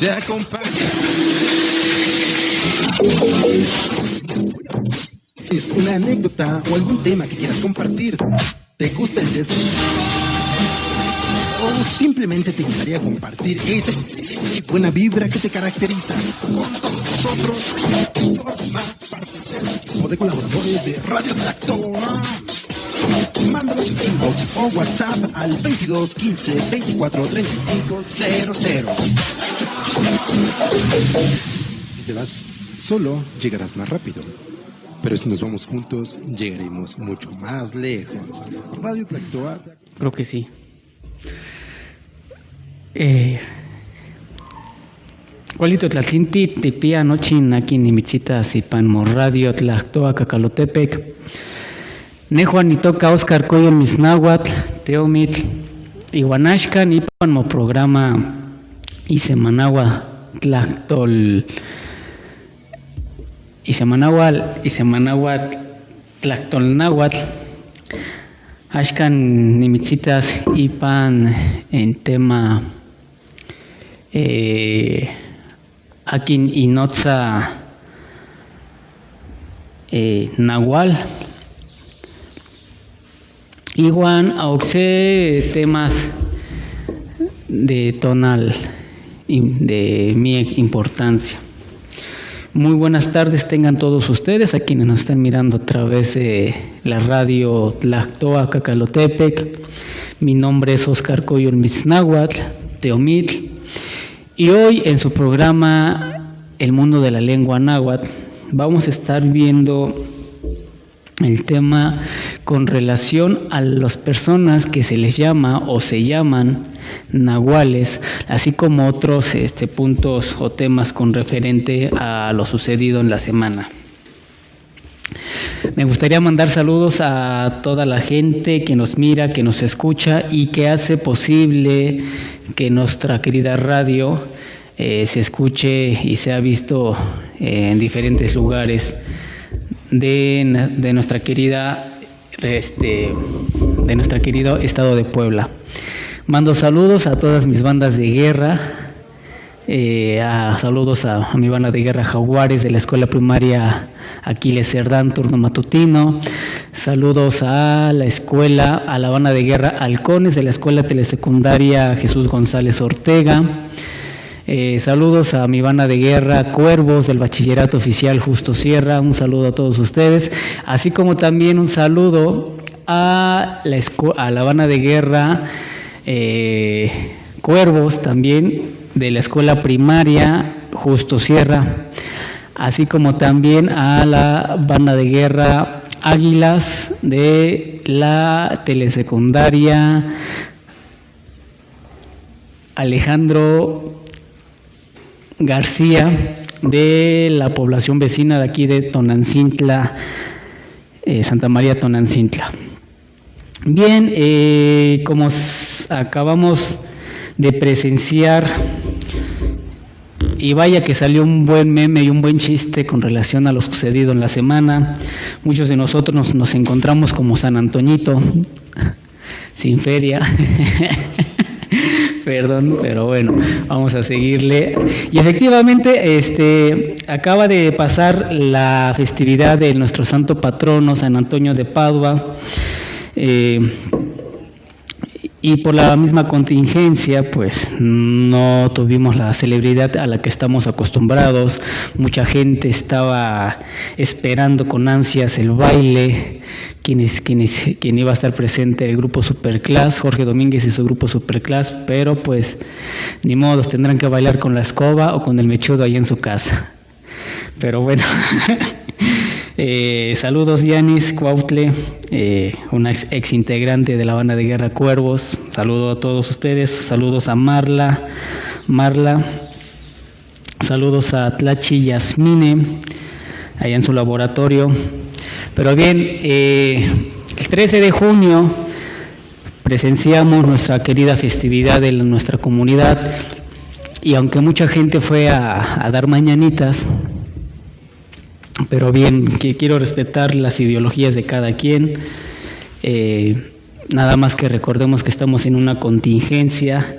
te acompaña. Es una anécdota o algún tema que quieras compartir. ¿Te gusta el deseo? O simplemente te gustaría compartir esa excelente buena vibra que te caracteriza con todos nosotros. Forma parte del equipo de colaboradores de Radio Tractor. Mándanos inbox o WhatsApp al 22 15 24 35 00. Si te vas solo, llegarás más rápido. Pero si nos vamos juntos, llegaremos mucho más lejos. Radio Tractor. Creo que sí. Cualito tlatlinti tipia nochin aquí nimitzita sipanmo Radio Tlactoa Cacalotepec. Nejuan nitoca Oscar Coyo Misnahuatl, Teomitl, Iguanashka, Nipanmo programa Isemanagua Tlactol. Isemanagua Tlactolnahuatl. Ashkan nimitzitas ipan en tema akin inotza nahual. Igual auxe temas de tonal de mi importancia. Muy buenas tardes tengan todos ustedes, a quienes nos están mirando a través de la radio Tlactoa Cacalotepec. Mi nombre es Oscar Coyo Misnahuatl, Teomitl, y hoy en su programa El Mundo de la Lengua Náhuatl vamos a estar viendo el tema con relación a las personas que se les llama o se llaman nahuales, así como otros puntos o temas con referente a lo sucedido en la semana. Me gustaría mandar saludos a toda la gente que nos mira, que nos escucha y que hace posible que nuestra querida radio se escuche y sea visto en diferentes lugares de nuestra querida de nuestro querido estado de Puebla. Mando saludos a todas mis bandas de guerra, saludos a mi banda de guerra Jaguares de la escuela primaria Aquiles Cerdán, turno matutino. Saludos a la banda de guerra Halcones de la escuela telesecundaria Jesús González Ortega. Saludos a mi banda de guerra Cuervos del bachillerato oficial Justo Sierra, un saludo a todos ustedes, así como también un saludo a la banda de guerra Cuervos también de la escuela primaria Justo Sierra, así como también a la banda de guerra Águilas de la telesecundaria Alejandro García de la población vecina de aquí de Tonancintla, Santa María Tonancintla. Bien, como acabamos de presenciar, y vaya que salió un buen meme y un buen chiste con relación a lo sucedido en la semana. Muchos de nosotros nos encontramos como San Antoñito, sin feria. Perdón, pero bueno, vamos a seguirle. Y efectivamente, acaba de pasar la festividad de nuestro santo patrono, San Antonio de Padua, y por la misma contingencia, pues no tuvimos la celebridad a la que estamos acostumbrados. Mucha gente estaba esperando con ansias el baile. Quien iba a estar presente el grupo Superclass, Jorge Domínguez y su grupo Superclass, pero pues ni modos, tendrán que bailar con la escoba o con el mechudo ahí en su casa. Pero bueno, saludos Yanis Cuautle, una ex integrante de la banda de guerra Cuervos. Saludo a todos ustedes, saludos a Marla, saludos a Tlachi Yasmine, allá en su laboratorio. Pero bien, el 13 de junio presenciamos nuestra querida festividad de nuestra comunidad, y aunque mucha gente fue a dar mañanitas, pero bien, que quiero respetar las ideologías de cada quien, nada más que recordemos que estamos en una contingencia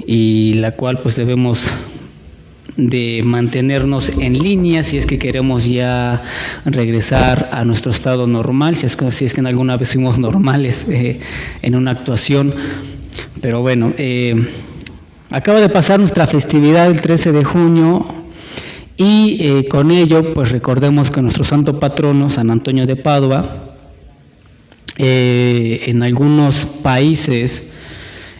y la cual pues debemos de mantenernos en línea si es que queremos ya regresar a nuestro estado normal, si es que en alguna vez fuimos normales en una actuación. Pero bueno, acaba de pasar nuestra festividad el 13 de junio y con ello pues recordemos que nuestro santo patrono, San Antonio de Padua, en algunos países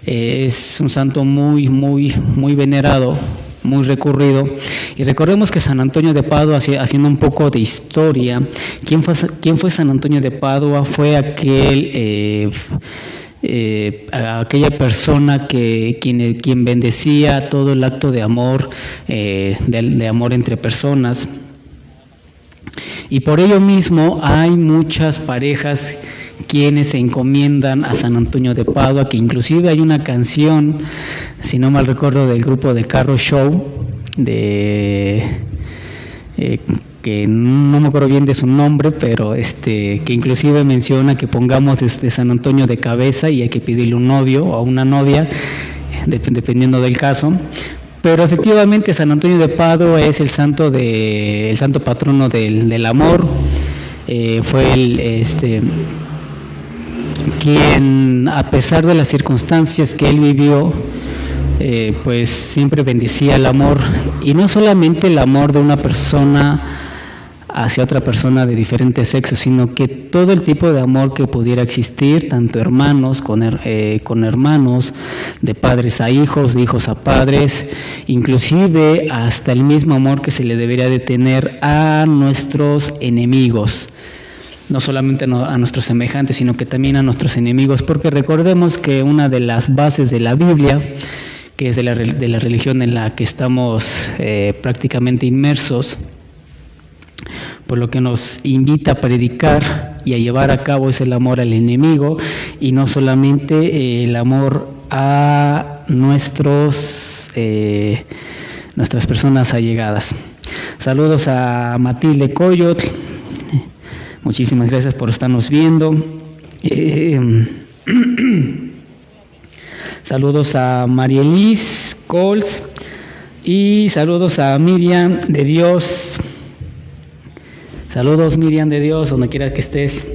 es un santo muy venerado, muy recurrido. Y recordemos que San Antonio de Padua, haciendo un poco de historia, ¿quién fue San Antonio de Padua? Fue aquella persona quien bendecía todo el acto de amor, de amor entre personas. Y por ello mismo hay muchas parejas quienes se encomiendan a San Antonio de Padua, que inclusive hay una canción, si no mal recuerdo, del grupo de Carro Show, que no me acuerdo bien de su nombre, pero que inclusive menciona que pongamos San Antonio de cabeza y hay que pedirle un novio o una novia, dependiendo del caso. Pero efectivamente San Antonio de Padua es el santo patrono del amor. Fue quien, a pesar de las circunstancias que él vivió, pues siempre bendecía el amor, y no solamente el amor de una persona hacia otra persona de diferentes sexos, sino que todo el tipo de amor que pudiera existir, tanto hermanos con hermanos, de padres a hijos, de hijos a padres, inclusive hasta el mismo amor que se le debería de tener a nuestros enemigos. No solamente a nuestros semejantes, sino que también a nuestros enemigos, porque recordemos que una de las bases de la Biblia, que es de la religión en la que estamos prácticamente inmersos, por lo que nos invita a predicar y a llevar a cabo es el amor al enemigo, y no solamente el amor a nuestras personas allegadas. Saludos a Matilde Coyot. Muchísimas gracias por estarnos viendo. Saludos a Marielis Coles y saludos a Miriam de Dios. Saludos, Miriam de Dios, donde quiera que estés.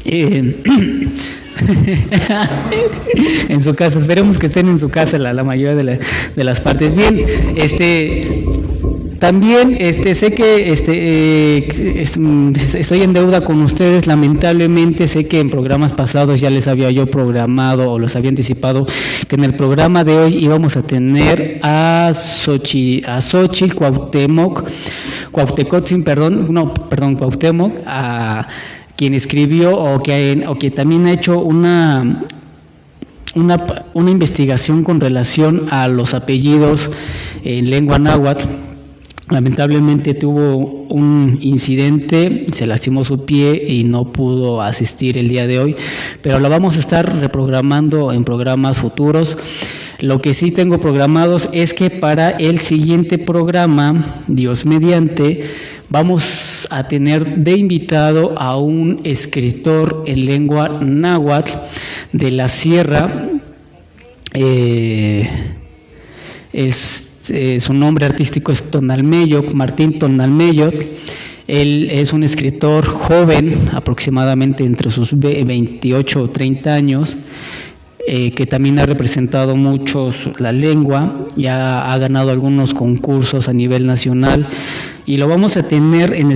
En su casa, esperemos que estén en su casa la mayoría de las partes. Bien, también sé que estoy en deuda con ustedes, lamentablemente. Sé que en programas pasados ya les había yo programado o los había anticipado que en el programa de hoy íbamos a tener a Xochitl Cuauhtémoc, a quien escribió o que también ha hecho una investigación con relación a los apellidos en lengua náhuatl. Lamentablemente tuvo un incidente, se lastimó su pie y no pudo asistir el día de hoy, pero la vamos a estar reprogramando en programas futuros. Lo que sí tengo programados es que para el siguiente programa, Dios mediante, vamos a tener de invitado a un escritor en lengua náhuatl de la sierra. Su nombre artístico es Tonalmeyok, Martín Tonalmeyok. Él es un escritor joven, aproximadamente entre sus 28 o 30 años, que también ha representado mucho la lengua, ya ha ganado algunos concursos a nivel nacional, y lo vamos a tener en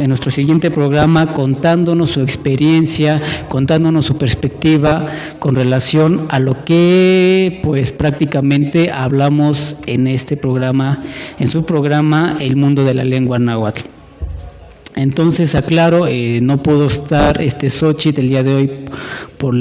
nuestro siguiente programa contándonos su experiencia, contándonos su perspectiva con relación a lo que pues prácticamente hablamos en este programa, en su programa El Mundo de la Lengua Náhuatl. Entonces aclaro, no pudo estar Xochitl el día de hoy por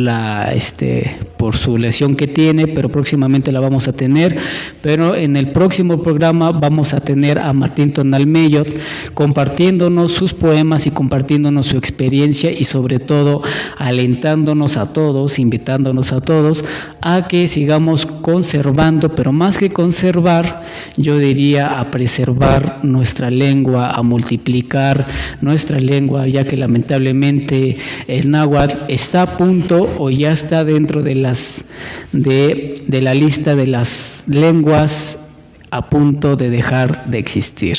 su lesión que tiene, pero próximamente la vamos a tener. Pero en el próximo programa vamos a tener a Martín Tonalmeyok compartiéndonos sus poemas y compartiéndonos su experiencia, y sobre todo alentándonos a todos, invitándonos a todos a que sigamos conservando, pero más que conservar, yo diría a preservar nuestra lengua, a multiplicar nuestra lengua, ya que lamentablemente el náhuatl está a punto o ya está dentro de las de la lista de las lenguas a punto de dejar de existir.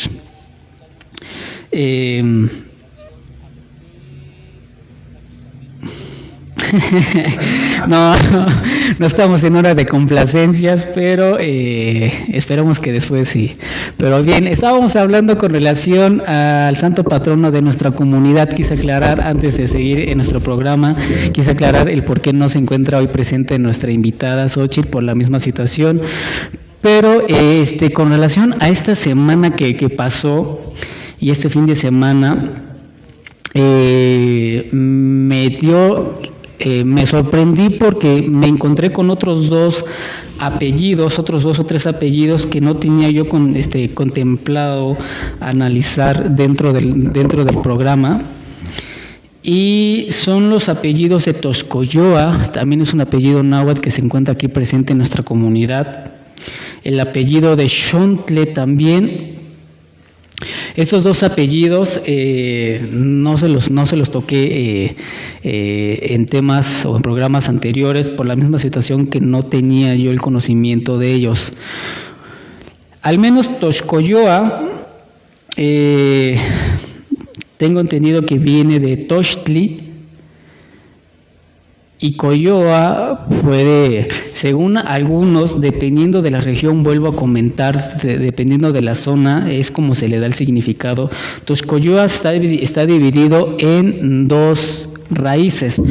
No estamos en hora de complacencias, pero esperamos que después sí. Pero bien, estábamos hablando con relación al santo patrono de nuestra comunidad. Quise aclarar, antes de seguir en nuestro programa, quise aclarar el por qué no se encuentra hoy presente nuestra invitada Xochitl por la misma situación. Pero con relación a esta semana que pasó y este fin de semana, me sorprendí porque me encontré con otros dos o tres apellidos que no tenía yo contemplado analizar dentro del programa, y son los apellidos de Toscoyoa. También es un apellido náhuatl que se encuentra aquí presente en nuestra comunidad. El apellido de Xontle también. Estos dos apellidos no se los toqué en temas o en programas anteriores por la misma situación que no tenía yo el conocimiento de ellos. Al menos Toscoyoa, tengo entendido que viene de Tochtli, y Coyoa puede, según algunos, dependiendo de la región, vuelvo a comentar, dependiendo de la zona, es como se le da el significado. Toscoyoa está dividido en dos raíces.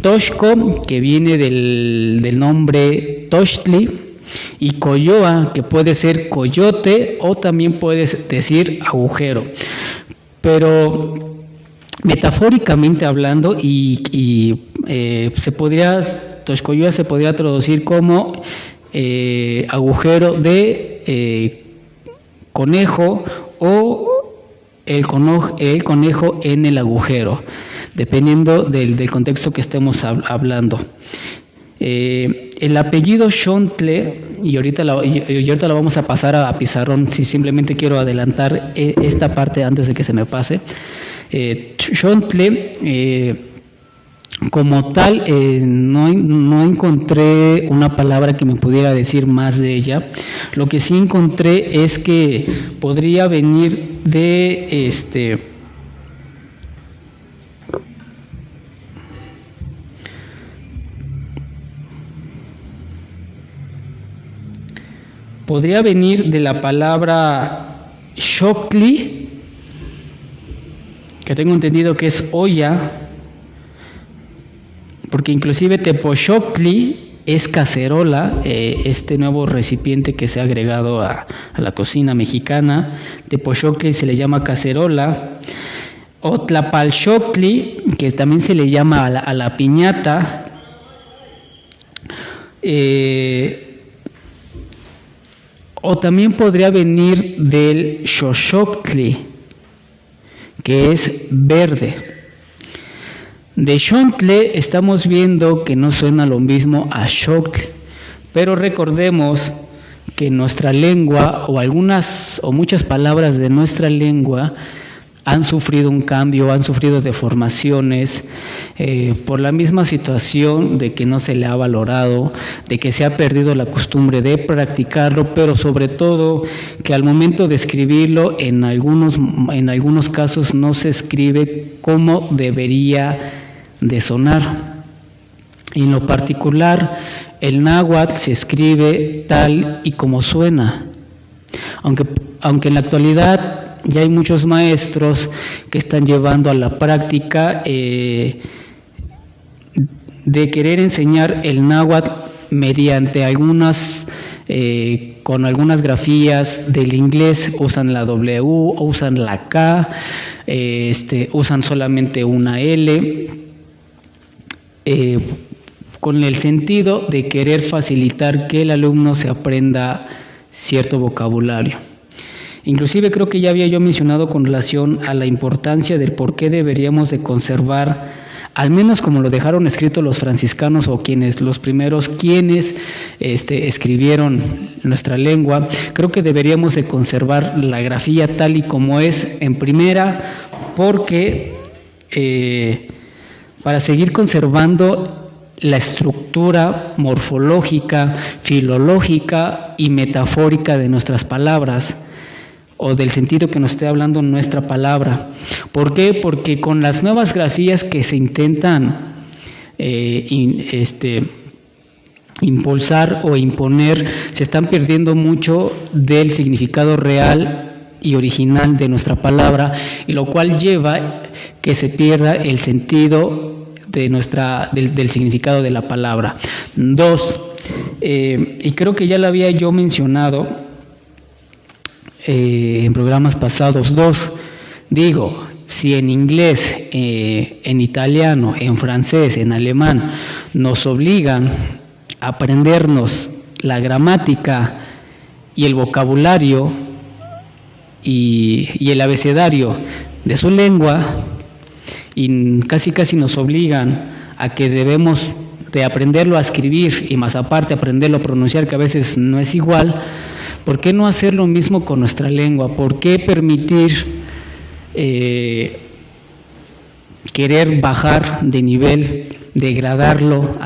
Toshco, que viene del nombre Tochtli, y Coyoa, que puede ser coyote o también puedes decir agujero. Pero metafóricamente hablando, Toscoyoa se podría traducir como agujero de conejo, o el conejo en el agujero, dependiendo del contexto que estemos hablando. El apellido Xontle, y ahorita lo vamos a pasar a pizarrón, si simplemente quiero adelantar esta parte antes de que se me pase. Xontle, como tal, no encontré una palabra que me pudiera decir más de ella. Lo que sí encontré es que podría venir de podría venir de la palabra Xoctli, que tengo entendido que es olla, porque inclusive Tepoxoctli es cacerola, este nuevo recipiente que se ha agregado a la cocina mexicana. Tepoxoctli se le llama cacerola. O Tlapalxoctli, que también se le llama a la piñata. O también podría venir del Xoxoctli, que es verde. De Xontle estamos viendo que no suena lo mismo a Xoctli, pero recordemos que nuestra lengua, o muchas palabras de nuestra lengua, han sufrido un cambio, han sufrido deformaciones por la misma situación de que no se le ha valorado, de que se ha perdido la costumbre de practicarlo, pero sobre todo que al momento de escribirlo, en algunos casos no se escribe como debería de sonar. En lo particular, el náhuatl se escribe tal y como suena, aunque en la actualidad ya hay muchos maestros que están llevando a la práctica de querer enseñar el náhuatl mediante con algunas grafías del inglés. Usan la W, usan la K, usan solamente una L, con el sentido de querer facilitar que el alumno se aprenda cierto vocabulario. Inclusive creo que ya había yo mencionado con relación a la importancia del por qué deberíamos de conservar, al menos como lo dejaron escrito los franciscanos, o los primeros quienes escribieron nuestra lengua. Creo que deberíamos de conservar la grafía tal y como es, en primera, porque para seguir conservando la estructura morfológica, filológica y metafórica de nuestras palabras, o del sentido que nos esté hablando nuestra palabra. ¿Por qué? Porque con las nuevas grafías que se intentan impulsar o imponer, se están perdiendo mucho del significado real y original de nuestra palabra, y lo cual lleva que se pierda el sentido de del significado de la palabra. 2, y creo que ya lo había yo mencionado en programas pasados. 2, digo, si en inglés, en italiano, en francés, en alemán, nos obligan a aprendernos la gramática y el vocabulario y el abecedario de su lengua, y casi nos obligan a que debemos de aprenderlo a escribir y más aparte aprenderlo a pronunciar, que a veces no es igual, ¿por qué no hacer lo mismo con nuestra lengua? ¿Por qué permitir querer bajar de nivel, degradarlo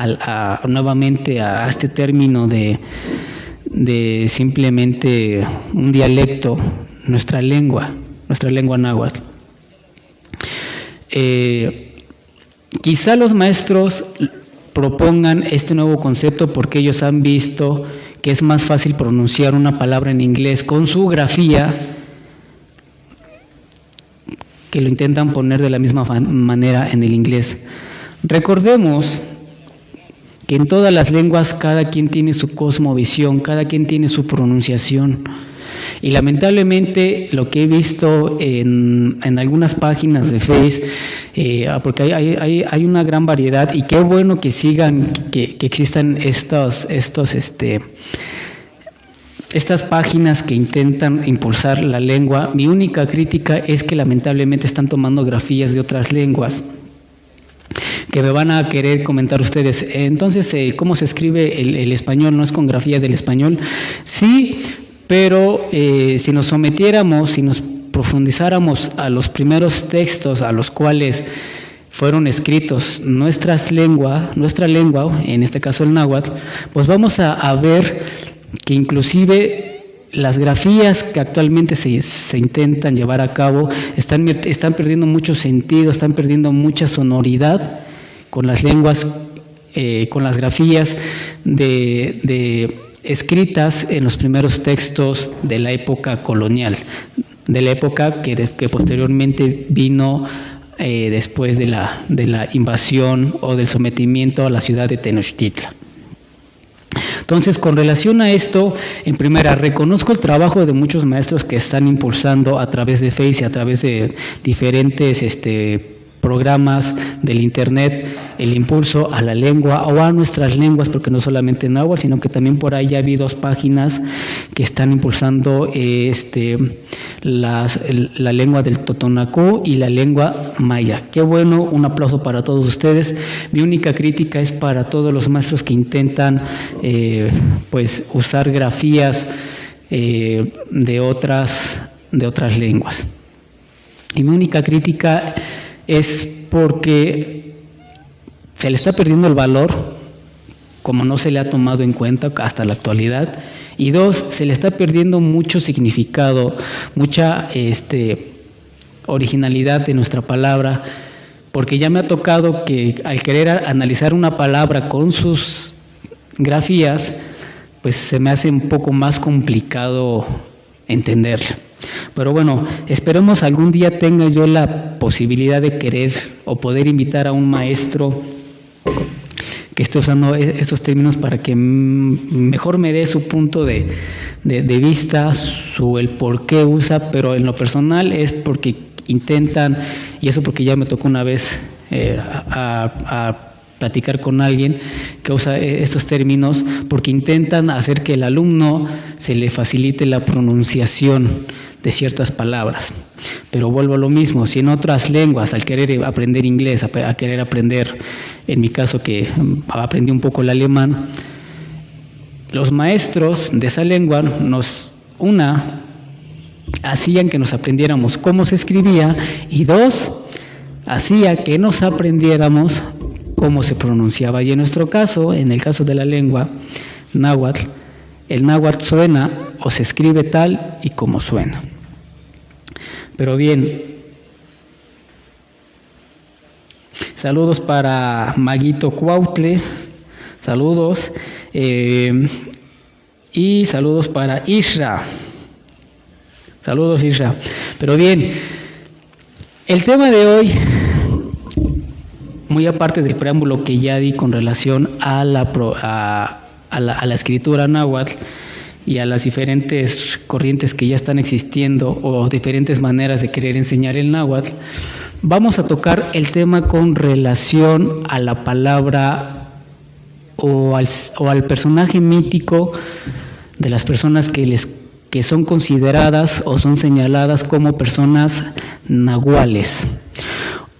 nuevamente a este término de simplemente un dialecto, nuestra lengua náhuatl? Quizá los maestros propongan este nuevo concepto porque ellos han visto que es más fácil pronunciar una palabra en inglés con su grafía, que lo intentan poner de la misma manera en el inglés. Recordemos que en todas las lenguas cada quien tiene su cosmovisión, cada quien tiene su pronunciación. Y lamentablemente lo que he visto en algunas páginas de Face, porque hay una gran variedad, y qué bueno que sigan, que existan estas páginas que intentan impulsar la lengua. Mi única crítica es que lamentablemente están tomando grafías de otras lenguas, que me van a querer comentar ustedes. Entonces, ¿cómo se escribe el español? ¿No es con grafía del español? Sí, pero si nos sometiéramos, si nos profundizáramos a los primeros textos a los cuales fueron escritos nuestra lengua, en este caso el náhuatl, pues vamos a ver que inclusive las grafías que actualmente se intentan llevar a cabo están perdiendo mucho sentido, están perdiendo mucha sonoridad con las lenguas, con las grafías de escritas en los primeros textos de la época colonial, de la época que posteriormente vino después de la invasión o del sometimiento a la ciudad de Tenochtitlan. Entonces, con relación a esto, en primera, reconozco el trabajo de muchos maestros que están impulsando a través de Face y a través de diferentes programas del Internet el impulso a la lengua o a nuestras lenguas, porque no solamente en náhuatl, sino que también por ahí ya vi 2 páginas que están impulsando la lengua del totonacó y la lengua maya. Qué bueno, un aplauso para todos ustedes. Mi única crítica es para todos los maestros que intentan pues usar grafías de otras lenguas. Y mi única crítica es porque se le está perdiendo el valor, como no se le ha tomado en cuenta hasta la actualidad, y 2, se le está perdiendo mucho significado, mucha originalidad de nuestra palabra, porque ya me ha tocado que al querer analizar una palabra con sus grafías, pues se me hace un poco más complicado entenderla. Pero bueno, esperemos algún día tenga yo la posibilidad de querer o poder invitar a un maestro que esté usando estos términos para que mejor me dé su punto de vista, el por qué usa, pero en lo personal es porque intentan, y eso porque ya me tocó una vez a platicar con alguien que usa estos términos, porque intentan hacer que el alumno se le facilite la pronunciación de ciertas palabras. Pero vuelvo a lo mismo, si en otras lenguas, al querer aprender inglés, a querer aprender, en mi caso que aprendí un poco el alemán, los maestros de esa lengua hacían que nos aprendiéramos cómo se escribía, y 2, hacía que nos aprendiéramos cómo se pronunciaba. Y en nuestro caso, en el caso de la lengua náhuatl, el náhuatl suena o se escribe tal y como suena. Pero bien, saludos para Maguito Cuautle, saludos, y saludos para Isra. Saludos, Isra. Pero bien, el tema de hoy, muy aparte del preámbulo que ya di con relación a la escritura náhuatl y a las diferentes corrientes que ya están existiendo o diferentes maneras de querer enseñar el náhuatl, vamos a tocar el tema con relación a la palabra o al personaje mítico de las personas que son consideradas o son señaladas como personas nahuales,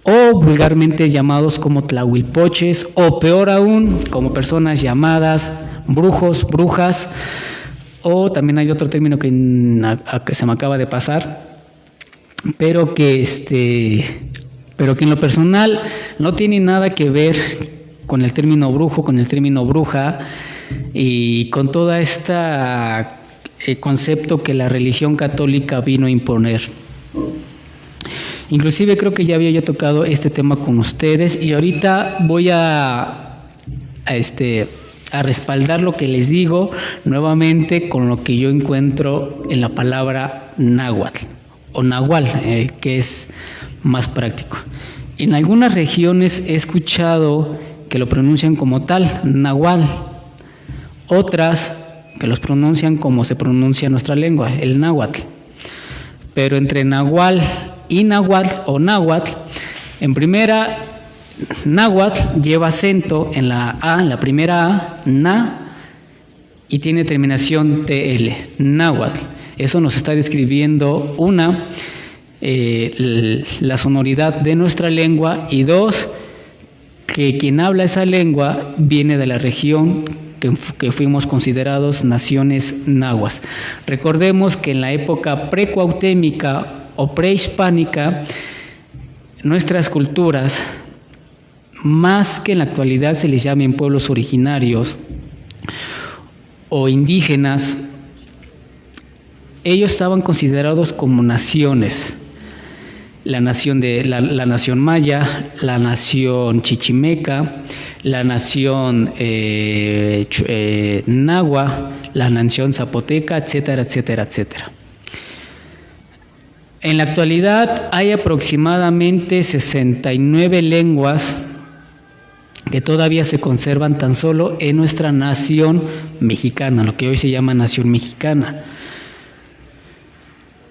o vulgarmente llamados como tlahuilpoches, o peor aún, como personas llamadas brujos, brujas, o también hay otro término que se me acaba de pasar, pero que en lo personal no tiene nada que ver con el término brujo, con el término bruja y con toda esta concepto que la religión católica vino a imponer. Inclusive creo que ya había yo tocado este tema con ustedes y ahorita voy a respaldar lo que les digo nuevamente con lo que yo encuentro en la palabra náhuatl o nahual, que es más práctico. En algunas regiones he escuchado que lo pronuncian como tal, nahual, otras que los pronuncian como se pronuncia nuestra lengua, el náhuatl. Pero entre nahual y náhuatl o náhuatl, en primera, náhuatl lleva acento en la A, en la primera A, na, y tiene terminación TL, náhuatl. Eso nos está describiendo la sonoridad de nuestra lengua, y dos, que quien habla esa lengua viene de la región que fuimos considerados naciones nahuas. Recordemos que en la época precuautémica o prehispánica, nuestras culturas, más que en la actualidad se les llamen pueblos originarios o indígenas, ellos estaban considerados como naciones. La nación maya, la nación chichimeca, la nación nahua, la nación zapoteca, etcétera, etcétera, etcétera. En la actualidad hay aproximadamente 69 lenguas que todavía se conservan tan solo en nuestra nación mexicana, lo que hoy se llama nación mexicana.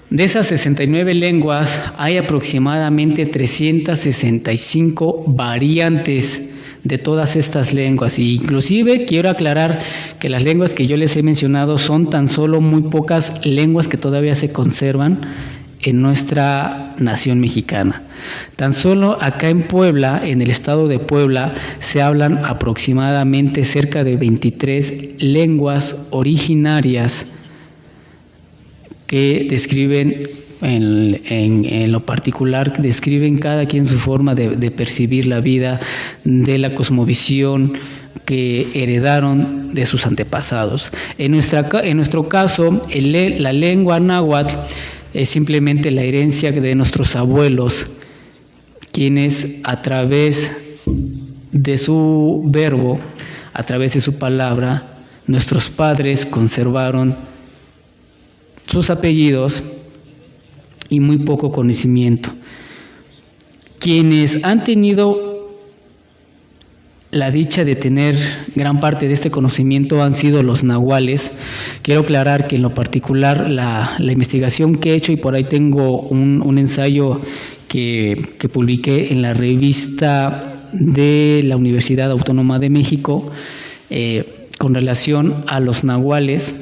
De esas 69 lenguas hay aproximadamente 365 variantes de todas estas lenguas, e inclusive quiero aclarar que las lenguas que yo les he mencionado son tan solo muy pocas lenguas que todavía se conservan en nuestra nación mexicana. Tan solo acá en Puebla, en el estado de Puebla, se hablan aproximadamente cerca de 23 lenguas originarias que describen, en lo particular, describen cada quien su forma de percibir la vida, de la cosmovisión que heredaron de sus antepasados. En nuestro caso, la lengua náhuatl es simplemente la herencia de nuestros abuelos, quienes a través de su verbo, a través de su palabra, nuestros padres conservaron sus apellidos y muy poco conocimiento. Quienes han tenido la dicha de tener gran parte de este conocimiento han sido los nahuales. Quiero aclarar que en lo particular la investigación que he hecho, y por ahí tengo un ensayo que publiqué en la revista de la Universidad Autónoma de México con relación a los nahuales,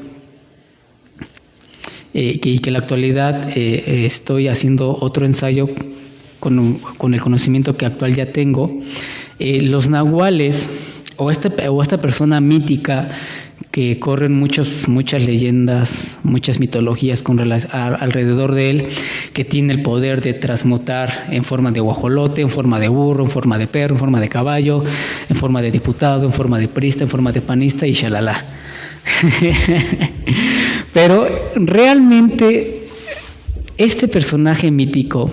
que en la actualidad estoy haciendo otro ensayo con el conocimiento que actual ya tengo. Los nahuales o esta persona mítica que corren muchas leyendas, muchas mitologías alrededor de él, que tiene el poder de transmutar en forma de guajolote, en forma de burro, en forma de perro, en forma de caballo, en forma de diputado, en forma de priista, en forma de panista y shalala. Pero realmente este personaje mítico,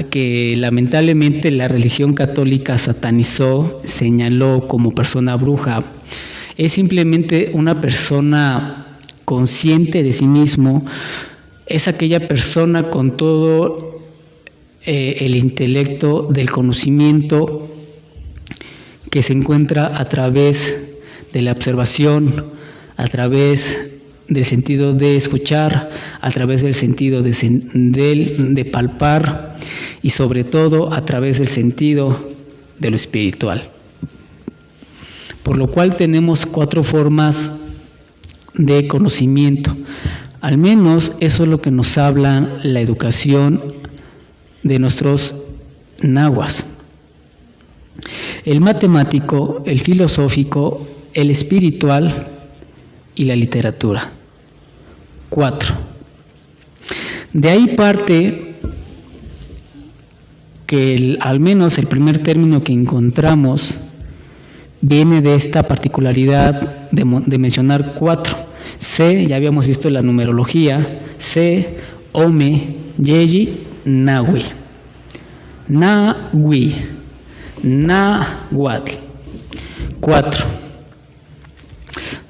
que lamentablemente la religión católica satanizó, señaló como persona bruja, es simplemente una persona consciente de sí mismo, es aquella persona con todo el intelecto del conocimiento que se encuentra a través de la observación, a través del sentido de escuchar, a través del sentido de palpar y sobre todo a través del sentido de lo espiritual. Por lo cual tenemos 4 formas de conocimiento. Al menos eso es lo que nos habla la educación de nuestros nahuas. El matemático, el filosófico, el espiritual y la literatura. 4. De ahí parte que al menos el primer término que encontramos viene de esta particularidad de mencionar 4. Se, ya habíamos visto la numerología, Se, Ome, Yeyi, Nahui. Nahui, Nahuatl. 4.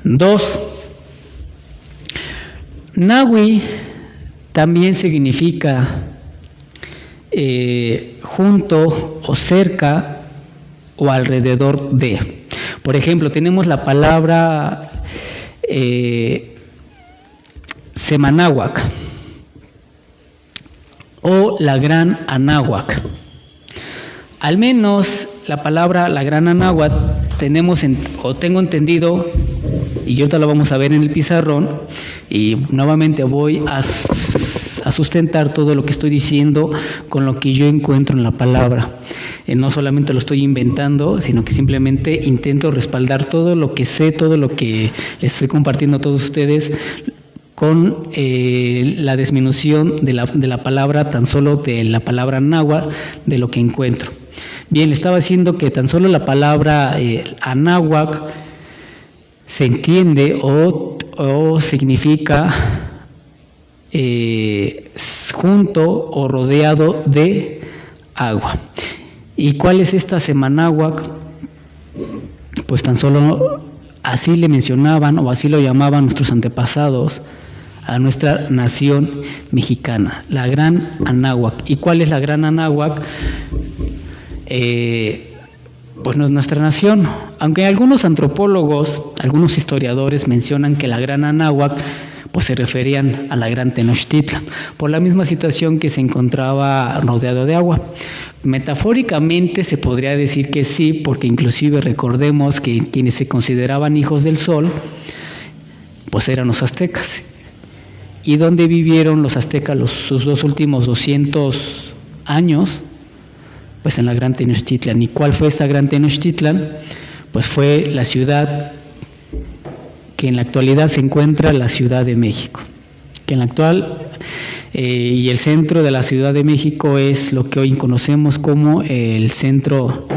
2. Nahui también significa junto o cerca o alrededor de. Por ejemplo, tenemos la palabra Semanáhuac o la Gran Anáhuac. Al menos la palabra la Gran Anáhuac tengo entendido, y ahorita lo vamos a ver en el pizarrón, y nuevamente voy a sustentar todo lo que estoy diciendo con lo que yo encuentro en la palabra. No solamente lo estoy inventando, sino que simplemente intento respaldar todo lo que sé, todo lo que les estoy compartiendo a todos ustedes con la disminución de la palabra, tan solo de la palabra náhuatl, de lo que encuentro. Bien, le estaba diciendo que tan solo la palabra anáhuac se entiende o significa junto o rodeado de agua. ¿Y cuál es esta Semanáhuac? Pues tan solo así le mencionaban o así lo llamaban nuestros antepasados a nuestra nación mexicana, la Gran Anáhuac. ¿Y cuál es la Gran Anáhuac? Pues no es nuestra nación, aunque algunos antropólogos, algunos historiadores mencionan que la Gran Anáhuac pues se referían a la Gran Tenochtitlan, por la misma situación que se encontraba rodeado de agua. Metafóricamente se podría decir que sí, porque inclusive recordemos que quienes se consideraban hijos del sol pues eran los aztecas. ¿Y dónde vivieron los aztecas sus 2 últimos 200 años? Pues en la Gran Tenochtitlan. ¿Y cuál fue esta Gran Tenochtitlan? Pues fue la ciudad que en la actualidad se encuentra la Ciudad de México, que en la actual y el centro de la Ciudad de México es lo que hoy conocemos como el centro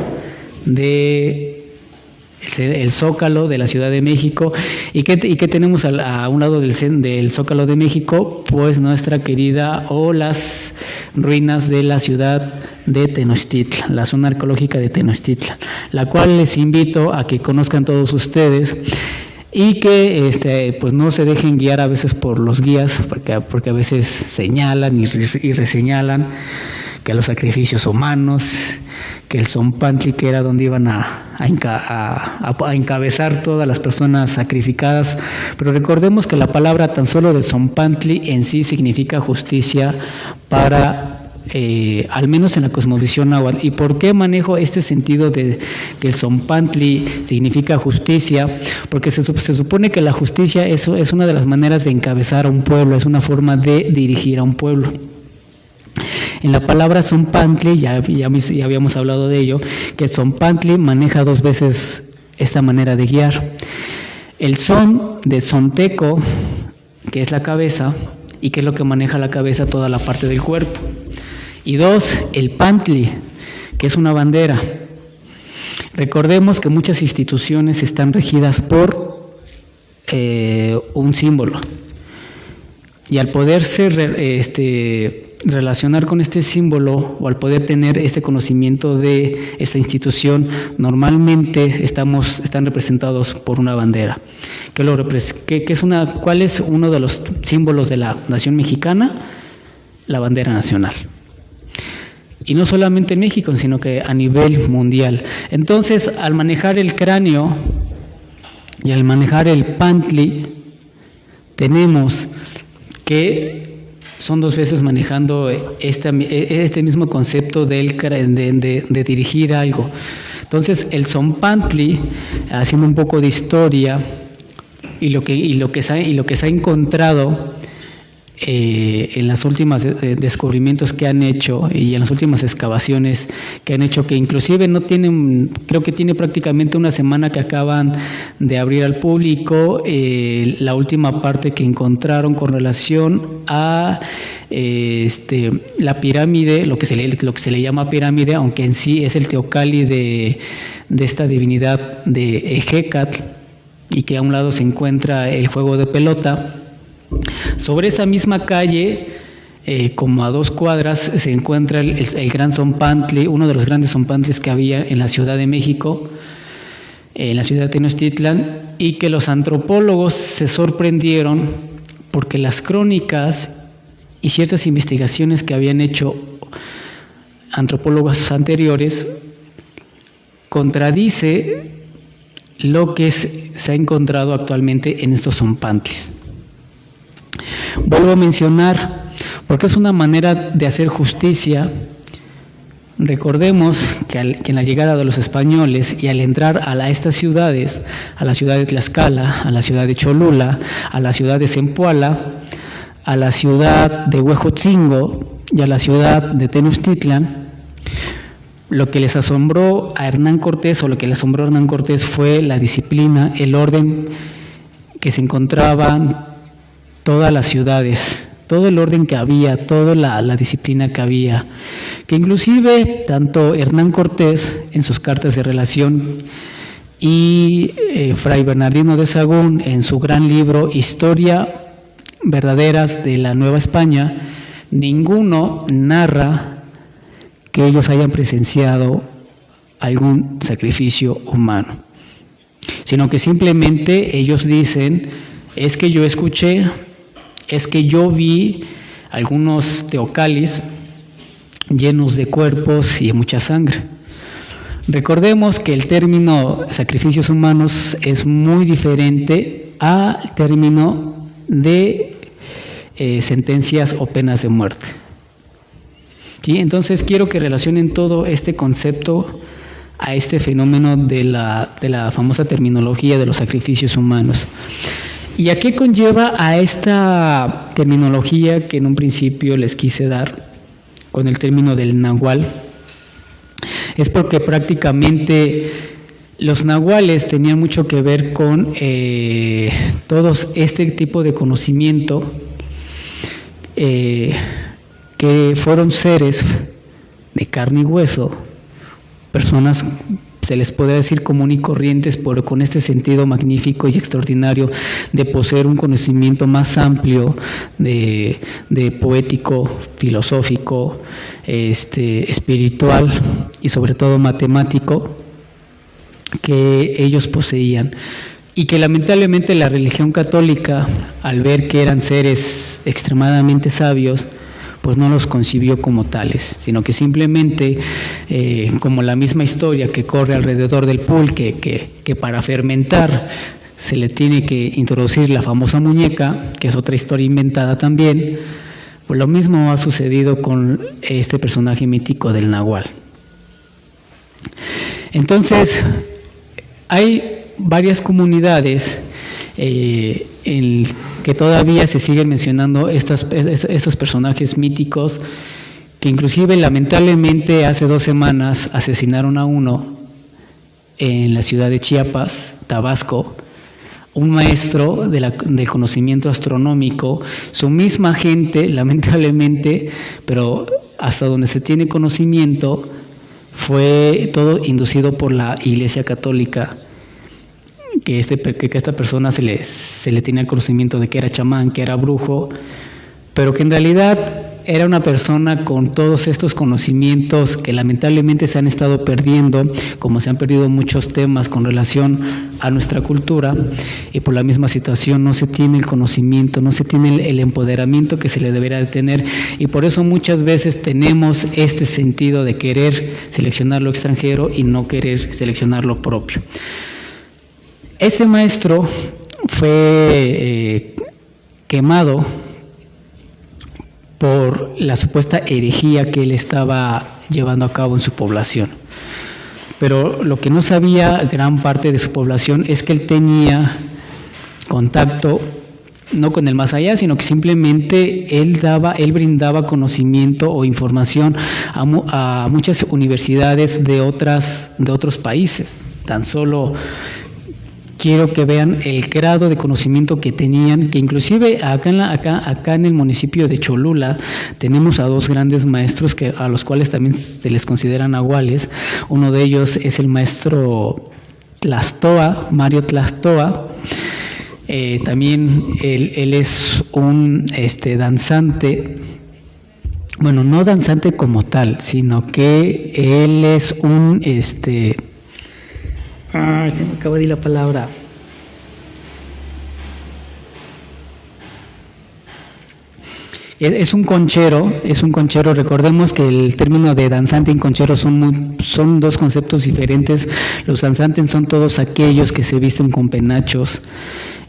el Zócalo de la Ciudad de México. ¿Y qué tenemos a un lado del Zócalo de México? Pues nuestra querida o las ruinas de la ciudad de Tenochtitlan, la zona arqueológica de Tenochtitlan, la cual les invito a que conozcan todos ustedes y que pues no se dejen guiar a veces por los guías, porque a veces señalan y reseñalan que los sacrificios humanos, que el Zompantli, que era donde iban a encabezar todas las personas sacrificadas. Pero recordemos que la palabra tan solo de Zompantli en sí significa justicia para al menos en la cosmovisión náhuatl. ¿Y por qué manejo este sentido de que el Zompantli significa justicia? Porque se supone que la justicia es una de las maneras de encabezar a un pueblo, es una forma de dirigir a un pueblo. En la palabra Zompantli, ya habíamos hablado de ello, que Zompantli maneja 2 veces esta manera de guiar. El son de Zonteco, que es la cabeza, y que es lo que maneja la cabeza, toda la parte del cuerpo. Y 2, el Pantli, que es una bandera. Recordemos que muchas instituciones están regidas por un símbolo. Y al poderse relacionar con este símbolo, o al poder tener este conocimiento de esta institución, normalmente están representados por una bandera. ¿Cuál es uno de los símbolos de la nación mexicana? La bandera nacional. Y no solamente en México, sino que a nivel mundial. Entonces, al manejar el cráneo y al manejar el Pantli, tenemos que son 2 veces manejando este mismo concepto de dirigir algo. Entonces, el Zompantli, haciendo un poco de historia y lo que se ha encontrado en las últimas descubrimientos que han hecho y en las últimas excavaciones que han hecho, que inclusive creo que tiene prácticamente una semana que acaban de abrir al público la última parte que encontraron con relación a la pirámide, lo que se le llama pirámide, aunque en sí es el teocalli de esta divinidad de Ejecatl, y que a un lado se encuentra el juego de pelota. Sobre esa misma calle, como a 2 cuadras, se encuentra el gran Zompantli, uno de los grandes Zompantlis que había en la Ciudad de México, en la ciudad de Tenochtitlan, y que los antropólogos se sorprendieron porque las crónicas y ciertas investigaciones que habían hecho antropólogos anteriores contradice lo que se ha encontrado actualmente en estos Zompantlis. Vuelvo a mencionar, porque es una manera de hacer justicia. Recordemos que en la llegada de los españoles y al entrar a estas ciudades, a la ciudad de Tlaxcala, a la ciudad de Cholula, a la ciudad de Zempoala, a la ciudad de Huejotzingo y a la ciudad de Tenochtitlan, lo que les asombró a Hernán Cortés, o lo que le asombró a Hernán Cortés, fue la disciplina, el orden que se encontraban todas las ciudades, todo el orden que había, toda la disciplina que había, que inclusive tanto Hernán Cortés en sus cartas de relación y Fray Bernardino de Sahagún en su gran libro Historia Verdaderas de la Nueva España, ninguno narra que ellos hayan presenciado algún sacrificio humano, sino que simplemente ellos dicen: es que yo escuché, es que yo vi algunos teocallis llenos de cuerpos y de mucha sangre. Recordemos que el término sacrificios humanos es muy diferente al término de sentencias o penas de muerte. ¿Sí? Entonces quiero que relacionen todo este concepto a este fenómeno de la famosa terminología de los sacrificios humanos. ¿Y a qué conlleva a esta terminología que en un principio les quise dar con el término del nahual? Es porque prácticamente los nahuales tenían mucho que ver con todos este tipo de conocimiento, que fueron seres de carne y hueso, personas, se les puede decir común y corrientes, pero con este sentido magnífico y extraordinario de poseer un conocimiento más amplio, de poético, filosófico, espiritual y sobre todo matemático, que ellos poseían, y que lamentablemente la religión católica, al ver que eran seres extremadamente sabios, pues no los concibió como tales, sino que simplemente, como la misma historia que corre alrededor del pulque, que para fermentar se le tiene que introducir la famosa muñeca, que es otra historia inventada también, pues lo mismo ha sucedido con este personaje mítico del nahual. Entonces, hay varias comunidades en que todavía se siguen mencionando estos personajes míticos, que inclusive lamentablemente hace 2 semanas asesinaron a uno en la ciudad de Chiapas, Tabasco, un maestro del conocimiento astronómico. Su misma gente, lamentablemente, pero hasta donde se tiene conocimiento, fue todo inducido por la Iglesia Católica, que esta persona se le tenía conocimiento de que era chamán, que era brujo, pero que en realidad era una persona con todos estos conocimientos que lamentablemente se han estado perdiendo, como se han perdido muchos temas con relación a nuestra cultura, y por la misma situación no se tiene el conocimiento, no se tiene el empoderamiento que se le debería de tener, y por eso muchas veces tenemos este sentido de querer seleccionar lo extranjero y no querer seleccionar lo propio. Este maestro fue quemado por la supuesta herejía que él estaba llevando a cabo en su población. Pero lo que no sabía gran parte de su población es que él tenía contacto no con el más allá, sino que simplemente él brindaba conocimiento o información a muchas universidades de otros países. Tan solo quiero que vean el grado de conocimiento que tenían, que inclusive acá en el municipio de Cholula tenemos a dos grandes maestros a los cuales también se les consideran nahuales. Uno de ellos es el maestro Tlastoa, Mario Tlastoa. También él es un danzante, bueno, no danzante como tal, sino que él es un se me acaba de ir la palabra. Es un conchero. Recordemos que el término de danzante y conchero son dos conceptos diferentes. Los danzantes son todos aquellos que se visten con penachos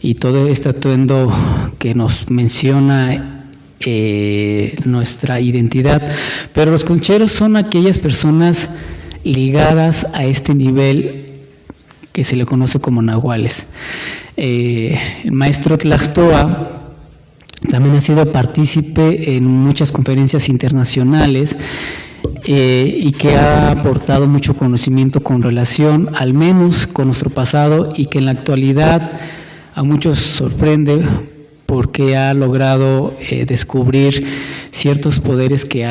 y todo este atuendo que nos menciona nuestra identidad, pero los concheros son aquellas personas ligadas a este nivel que se le conoce como nahuales. El maestro Tlastoa también ha sido partícipe en muchas conferencias internacionales y que ha aportado mucho conocimiento con relación, al menos con nuestro pasado, y que en la actualidad a muchos sorprende porque ha logrado descubrir ciertos poderes que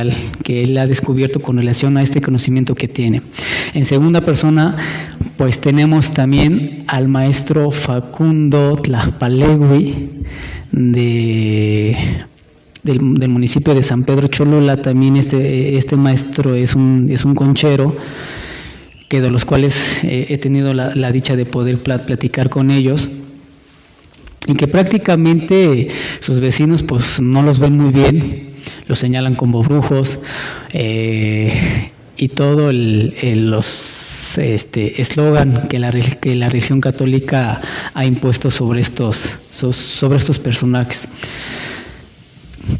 él ha descubierto con relación a este conocimiento que tiene. En segunda persona, pues tenemos también al maestro Facundo Tlajpalegui del municipio de San Pedro Cholula. También este maestro es un conchero, que de los cuales he tenido la dicha de poder platicar con ellos, y que prácticamente sus vecinos pues no los ven muy bien, los señalan como brujos, y todo los eslogan que la religión católica ha impuesto sobre estos personajes.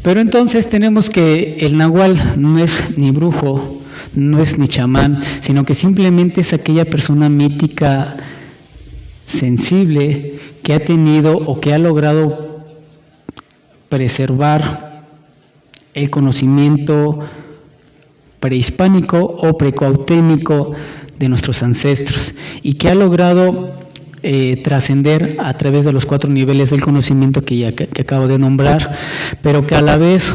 Pero entonces tenemos que el nahual no es ni brujo, no es ni chamán, sino que simplemente es aquella persona mítica, sensible, que ha tenido o que ha logrado preservar el conocimiento prehispánico o precuautémico de nuestros ancestros, y que ha logrado trascender a través de los 4 niveles del conocimiento que acabo de nombrar, pero que a la vez,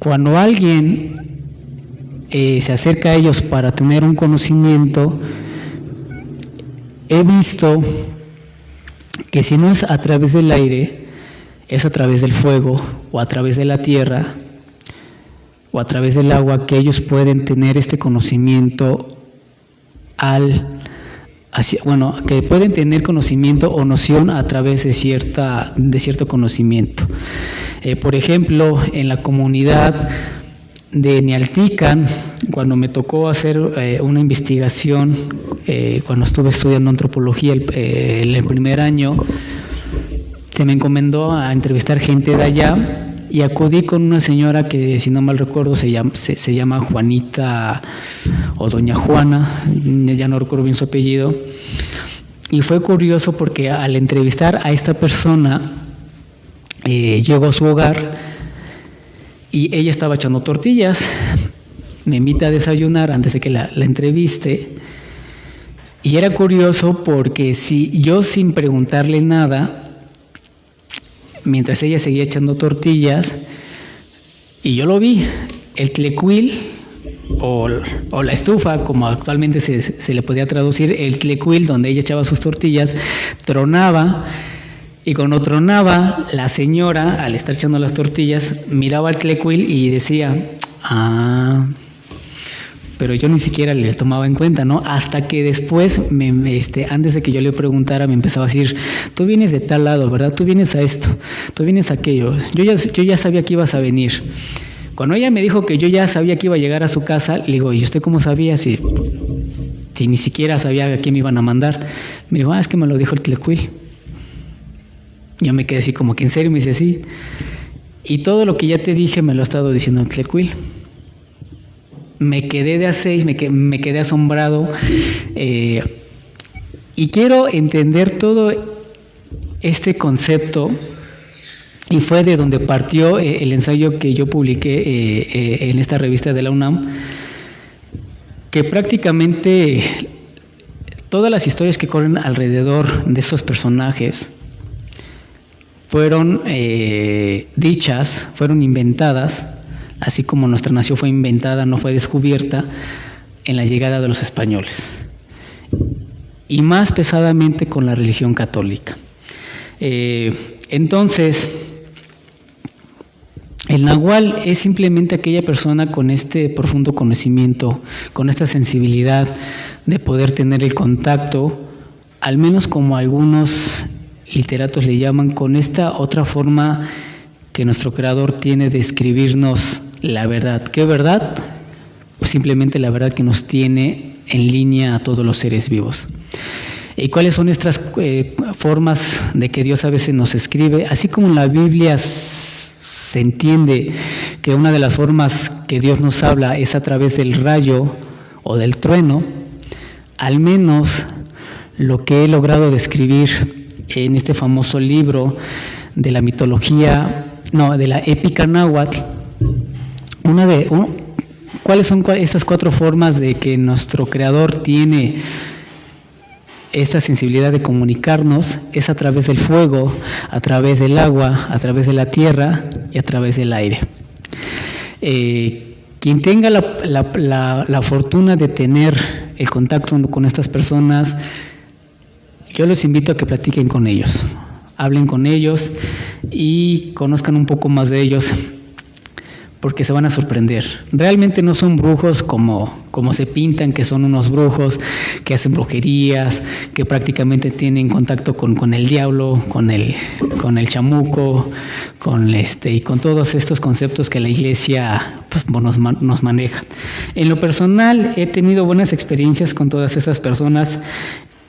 cuando alguien se acerca a ellos para tener un conocimiento, he visto que si no es a través del aire, es a través del fuego, o a través de la tierra, o a través del agua, que ellos pueden tener este conocimiento que pueden tener conocimiento o noción a través de cierto conocimiento. Por ejemplo, en la comunidad de Nealtican, cuando me tocó hacer una investigación, cuando estuve estudiando antropología el primer año, se me encomendó a entrevistar gente de allá, y acudí con una señora que, si no mal recuerdo, se llama Juanita o Doña Juana, ya no recuerdo bien su apellido, y fue curioso porque al entrevistar a esta persona, llego a su hogar y ella estaba echando tortillas. Me invita a desayunar antes de que la entreviste, Y era curioso porque si yo, sin preguntarle nada, mientras ella seguía echando tortillas, y yo lo vi, el tlecuil o la estufa, como actualmente se le podía traducir, el tlecuil donde ella echaba sus tortillas, tronaba, y cuando tronaba, la señora, al estar echando las tortillas, miraba al tlecuil y decía, pero yo ni siquiera le tomaba en cuenta, ¿no? Hasta que después, antes de que yo le preguntara, me empezaba a decir, tú vienes de tal lado, ¿verdad? Tú vienes a esto, tú vienes a aquello. Yo ya sabía que ibas a venir. Cuando ella me dijo que yo ya sabía que iba a llegar a su casa, le digo, ¿y usted cómo sabía? Si ni siquiera sabía a quién me iban a mandar. Me dijo, es que me lo dijo el tlecuil. Yo me quedé así como que en serio, me dice, sí. Y todo lo que ya te dije me lo ha estado diciendo el tlecuil. Me quedé de a seis, me quedé asombrado, y quiero entender todo este concepto, y fue de donde partió el ensayo que yo publiqué en esta revista de la UNAM, que prácticamente todas las historias que corren alrededor de estos personajes fueron dichas, fueron inventadas, así como nuestra nación fue inventada, no fue descubierta, en la llegada de los españoles, y más pesadamente con la religión católica. Entonces, el nahual es simplemente aquella persona con este profundo conocimiento, con esta sensibilidad de poder tener el contacto, al menos como algunos literatos le llaman, con esta otra forma que nuestro creador tiene de escribirnos la verdad. ¿Qué verdad? Pues simplemente la verdad que nos tiene en línea a todos los seres vivos. ¿Y cuáles son estas formas de que Dios a veces nos escribe? Así como en la Biblia se entiende que una de las formas que Dios nos habla es a través del rayo o del trueno, al menos lo que he logrado describir en este famoso libro de la mitología, de la épica náhuatl, ¿cuáles son estas cuatro formas de que nuestro creador tiene esta sensibilidad de comunicarnos? Es a través del fuego, a través del agua, a través de la tierra y a través del aire. Quien tenga la fortuna de tener el contacto con estas personas, yo los invito a que platiquen con ellos, hablen con ellos y conozcan un poco más de ellos, porque se van a sorprender. Realmente no son brujos como se pintan, que son unos brujos que hacen brujerías, que prácticamente tienen contacto con el diablo, con el chamuco, y con todos estos conceptos que la iglesia pues, nos maneja. En lo personal he tenido buenas experiencias con todas estas personas,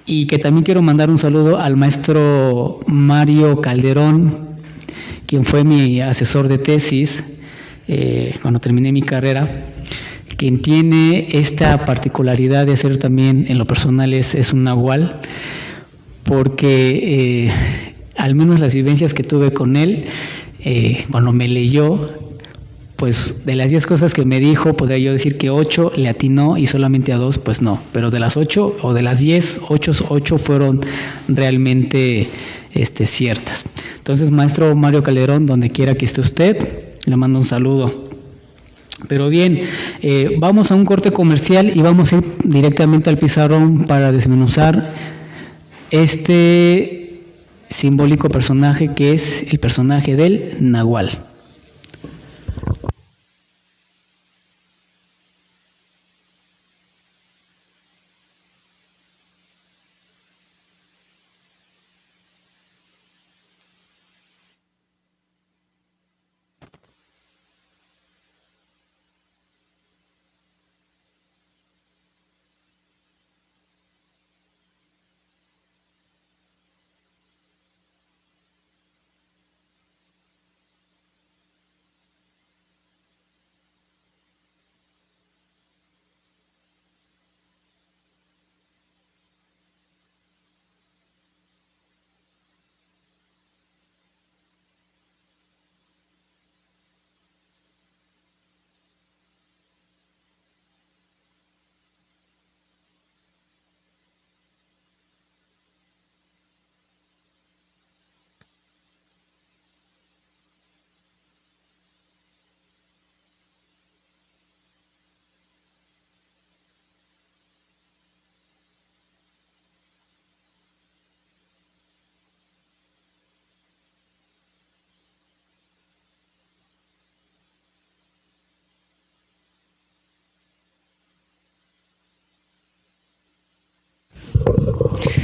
y que también quiero mandar un saludo al maestro Mario Calderón, quien fue mi asesor de tesis cuando terminé mi carrera, quien tiene esta particularidad de ser también, en lo personal, es un nahual, porque al menos las vivencias que tuve con él, cuando me leyó, pues de las 10 cosas que me dijo, podría yo decir que 8 le atinó y solamente a 2, pues no. Pero de las 8 o de las 10, 8 fueron realmente ciertas. Entonces, maestro Mario Calderón, donde quiera que esté usted, le mando un saludo. Pero bien, vamos a un corte comercial y vamos a ir directamente al pizarrón para desmenuzar este simbólico personaje que es el personaje del nahual.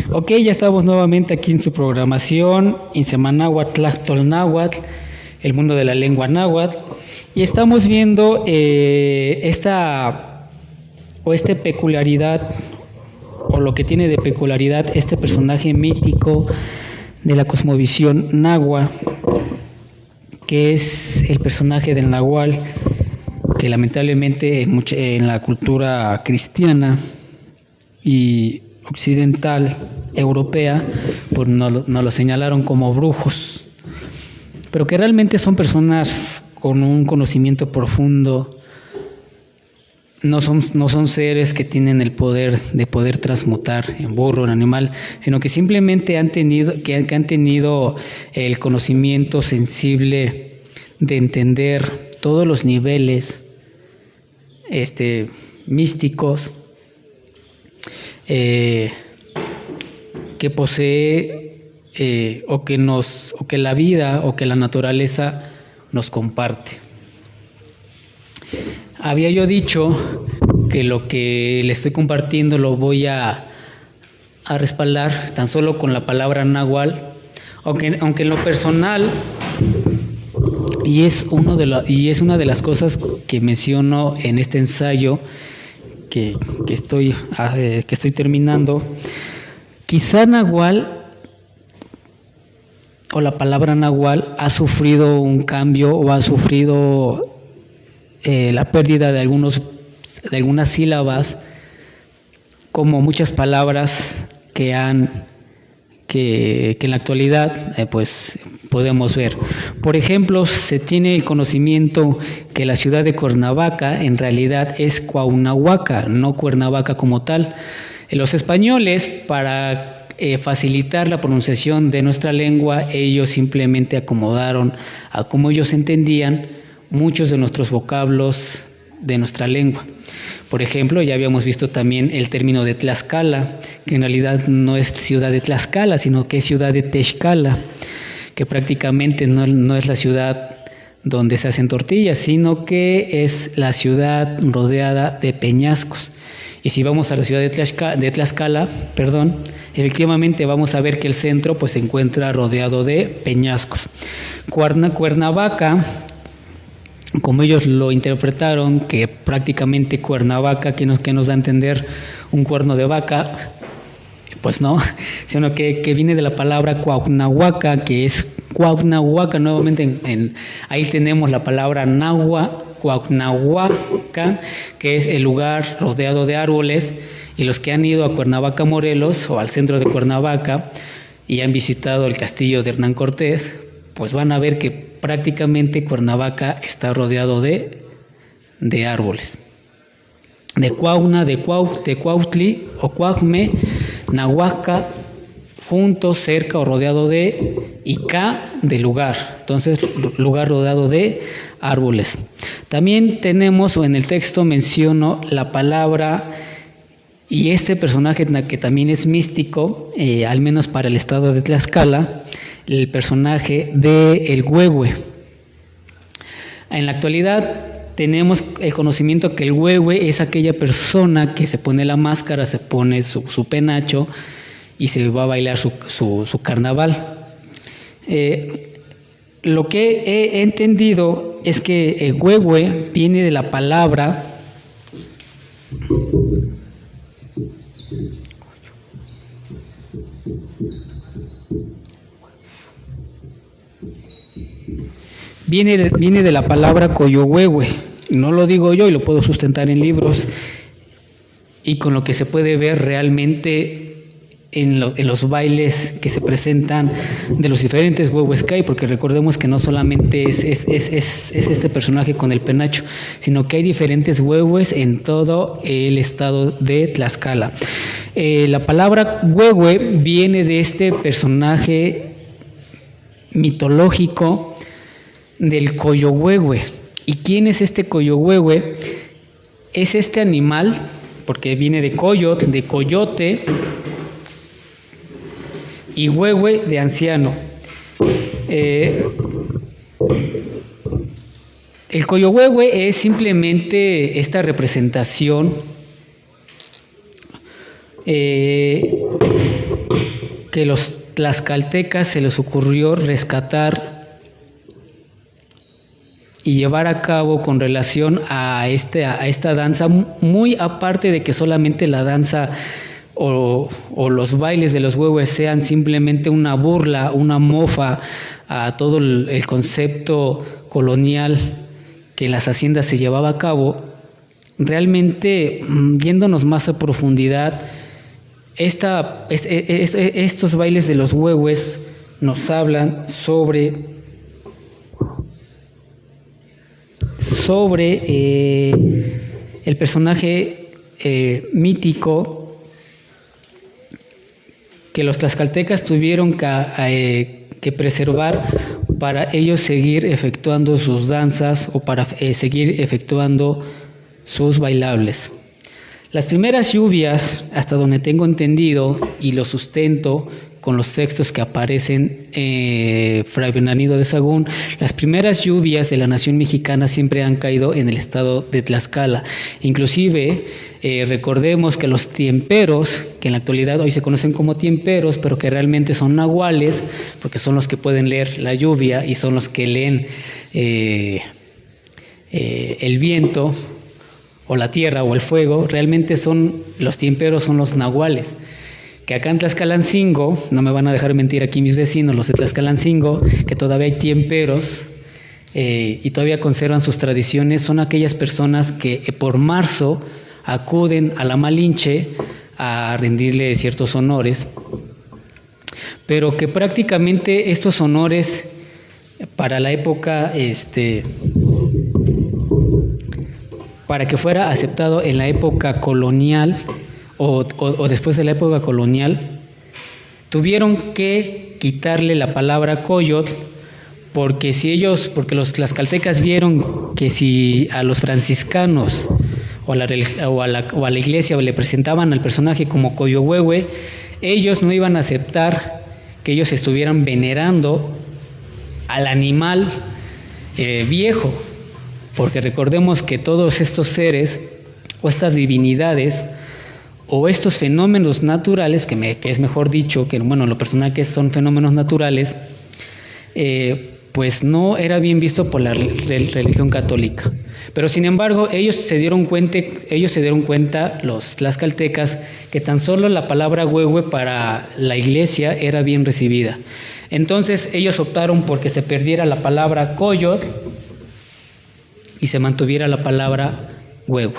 Ok, ya estamos nuevamente aquí en su programación, Insemanagua Tlachtolnáhuatl, el mundo de la lengua náhuatl, y estamos viendo esta peculiaridad, o lo que tiene de peculiaridad este personaje mítico de la cosmovisión nahua, que es el personaje del Nahual, que lamentablemente en la cultura cristiana y occidental, europea, pues nos lo señalaron como brujos, pero que realmente son personas con un conocimiento profundo. No son seres que tienen el poder de poder transmutar en burro, en animal, sino que simplemente han tenido el conocimiento sensible de entender todos los niveles místicos que posee o que la vida o que la naturaleza nos comparte. Había yo dicho que lo que le estoy compartiendo lo voy a respaldar tan solo con la palabra náhuatl, aunque en lo personal, y es una de las cosas que menciono en este ensayo que estoy terminando, quizá náhuatl o la palabra náhuatl ha sufrido un cambio o ha sufrido la pérdida de algunas sílabas, como muchas palabras que en la actualidad pues podemos ver. Por ejemplo, se tiene el conocimiento que la ciudad de Cuernavaca en realidad es Cuauhnahuaca, no Cuernavaca como tal. Los españoles, para facilitar la pronunciación de nuestra lengua, ellos simplemente acomodaron a como ellos entendían muchos de nuestros vocablos de nuestra lengua. Por ejemplo, ya habíamos visto también el término de Tlaxcala, que en realidad no es ciudad de Tlaxcala, sino que es ciudad de Texcala, que prácticamente no es la ciudad donde se hacen tortillas, sino que es la ciudad rodeada de peñascos. Y si vamos a la ciudad de Tlaxcala, efectivamente vamos a ver que el centro pues se encuentra rodeado de peñascos. Cuernavaca, como ellos lo interpretaron, que prácticamente Cuernavaca, que nos da a entender un cuerno de vaca, pues no, sino que viene de la palabra Cuauhnahuaca, que es Cuauhnahuaca. Nuevamente ahí tenemos la palabra nahua, Cuauhnahuaca, que es el lugar rodeado de árboles, y los que han ido a Cuernavaca, Morelos, o al centro de Cuernavaca, y han visitado el castillo de Hernán Cortés, pues van a ver que prácticamente Cuernavaca está rodeado de árboles. De Cuauna, de Cuautli o Cuauhme, Nahuaca, junto, cerca o rodeado de, y Ca, de lugar. Entonces, lugar rodeado de árboles. También tenemos, o en el texto menciono la palabra, y este personaje que también es místico, al menos para el estado de Tlaxcala, el personaje del huehue. En la actualidad tenemos el conocimiento que el huehue es aquella persona que se pone la máscara, se pone su penacho y se va a bailar su carnaval. Lo que he entendido es que el huehue viene de la palabra Viene de la palabra coyohuehue. No lo digo yo y lo puedo sustentar en libros y con lo que se puede ver realmente en los bailes que se presentan de los diferentes huehues que hay, porque recordemos que no solamente es este personaje con el penacho, sino que hay diferentes huehues en todo el estado de Tlaxcala. La palabra huehue viene de este personaje mitológico del coyohuehue. ¿Y quién es este coyohuehue? Es este animal, porque viene de coyot, de coyote, y huehue de anciano. El coyohuehue es simplemente esta representación que los tlaxcaltecas se les ocurrió rescatar y llevar a cabo con relación a esta danza, muy aparte de que solamente la danza o los bailes de los huehues sean simplemente una burla, una mofa a todo el concepto colonial que en las haciendas se llevaba a cabo. Realmente, viéndonos más a profundidad, estos bailes de los huehues nos hablan sobre el personaje mítico que los tlaxcaltecas tuvieron que preservar para ellos seguir efectuando sus danzas o para seguir efectuando sus bailables. Las primeras lluvias, hasta donde tengo entendido y lo sustento con los textos que aparecen Fray Bernardino de Sahagún, las primeras lluvias de la nación mexicana siempre han caído en el estado de Tlaxcala. Inclusive, recordemos que los tiemperos, que en la actualidad hoy se conocen como tiemperos, pero que realmente son nahuales, porque son los que pueden leer la lluvia y son los que leen el viento, o la tierra o el fuego, realmente son los tiemperos, son los nahuales, que acá en Tlaxcalancingo, no me van a dejar mentir aquí mis vecinos, los de Tlaxcalancingo, que todavía hay tiemperos y todavía conservan sus tradiciones, son aquellas personas que por marzo acuden a la Malinche a rendirle ciertos honores, pero que prácticamente estos honores para la época para que fuera aceptado en la época colonial o después de la época colonial, tuvieron que quitarle la palabra coyotl, porque los tlaxcaltecas vieron que si a los franciscanos o a la iglesia le presentaban al personaje como coyohuehue, ellos no iban a aceptar que ellos estuvieran venerando al animal viejo, porque recordemos que todos estos seres o estas divinidades o estos fenómenos naturales, que es mejor dicho, que bueno, lo personal que son fenómenos naturales, pues no era bien visto por la religión católica. Pero sin embargo, ellos se dieron cuenta, los tlaxcaltecas, que tan solo la palabra huehue para la iglesia era bien recibida. Entonces ellos optaron porque se perdiera la palabra coyotl y se mantuviera la palabra huehue.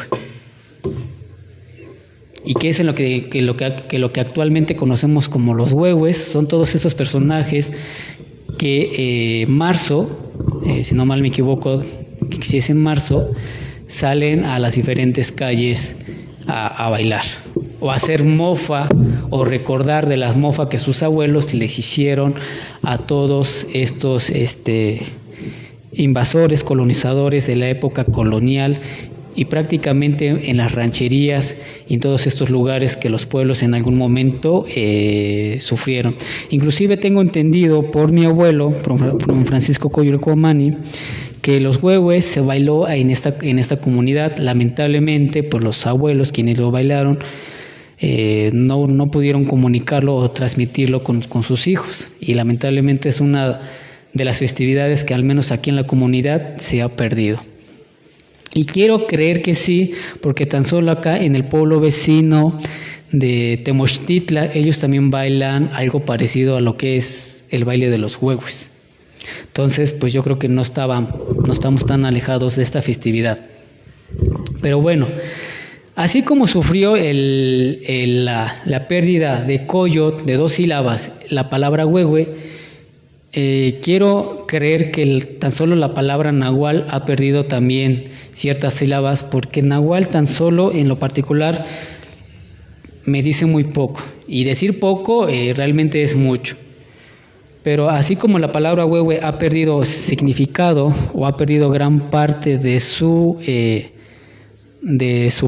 ¿Y qué es en lo que actualmente conocemos como los huehues? Son todos esos personajes que marzo, si no mal me equivoco, que si es en marzo, salen a las diferentes calles a bailar, o a hacer mofa, o recordar de las mofas que sus abuelos les hicieron a todos estos invasores, colonizadores de la época colonial, y prácticamente en las rancherías y en todos estos lugares que los pueblos en algún momento sufrieron. Inclusive tengo entendido por mi abuelo, por Francisco Coyol Comani, que los huehues se bailó en esta comunidad. Lamentablemente, pues los abuelos quienes lo bailaron no pudieron comunicarlo o transmitirlo con sus hijos, y lamentablemente es una de las festividades que al menos aquí en la comunidad se ha perdido. Y quiero creer que sí, porque tan solo acá en el pueblo vecino de Tenochtitlan, ellos también bailan algo parecido a lo que es el baile de los huehues. Entonces, pues yo creo que no estamos tan alejados de esta festividad. Pero bueno, así como sufrió la pérdida de coyotl, de 2 sílabas, la palabra huehue, quiero creer que tan solo la palabra nahual ha perdido también ciertas sílabas, porque nahual tan solo en lo particular me dice muy poco, y decir poco realmente es mucho. Pero así como la palabra huehue ha perdido significado o ha perdido gran parte de su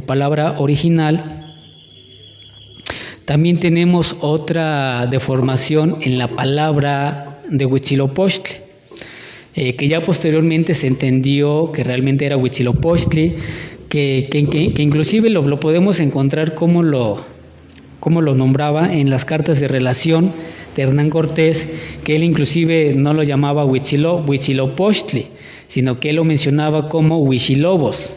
palabra original, también tenemos otra deformación en la palabra de Huitzilopochtli, que ya posteriormente se entendió que realmente era Huitzilopochtli, que inclusive lo podemos encontrar como cómo lo nombraba en las cartas de relación de Hernán Cortés, que él inclusive no lo llamaba Huitzilopochtli, sino que él lo mencionaba como Huichilobos.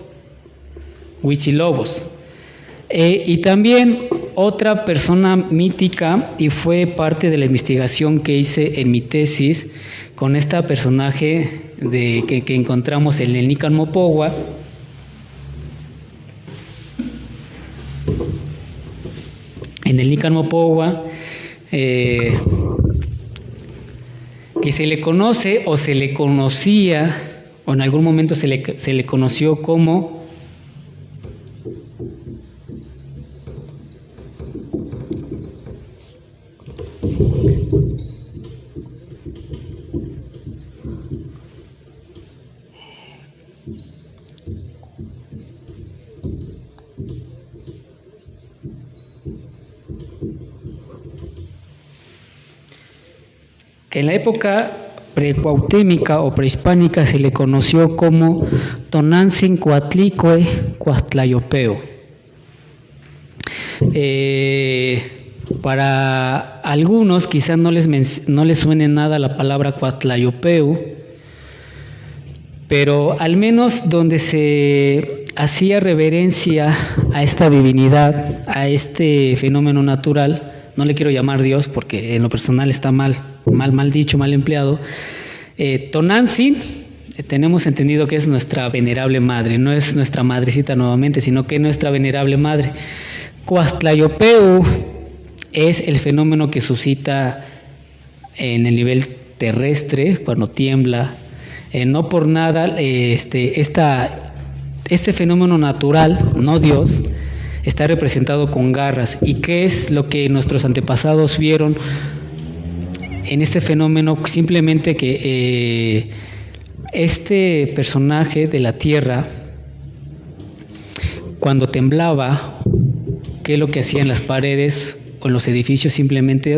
Y también otra persona mítica, y fue parte de la investigación que hice en mi tesis con esta personaje que encontramos en el Nican Mopogua. En el Nican Mopogua, que se le conoce o se le conocía, o en algún momento se le conoció como que en la época precuautémica o prehispánica se le conoció como Tonantzin Coatlicue Cuatlayopeo. Para algunos quizás no les suene nada la palabra Cuatlayopeu, pero al menos donde se hacía reverencia a esta divinidad, a este fenómeno natural, no le quiero llamar Dios porque en lo personal está mal dicho, mal empleado. Tonantzin, tenemos entendido que es nuestra venerable madre, no es nuestra madrecita nuevamente, sino que es nuestra venerable madre. Cuatlayopeu es el fenómeno que suscita en el nivel terrestre cuando tiembla. No por nada este fenómeno natural, no Dios, está representado con garras. ¿Y qué es lo que nuestros antepasados vieron en este fenómeno? Simplemente que este personaje de la tierra, cuando temblaba, ¿qué es lo que hacían las paredes o en los edificios? Simplemente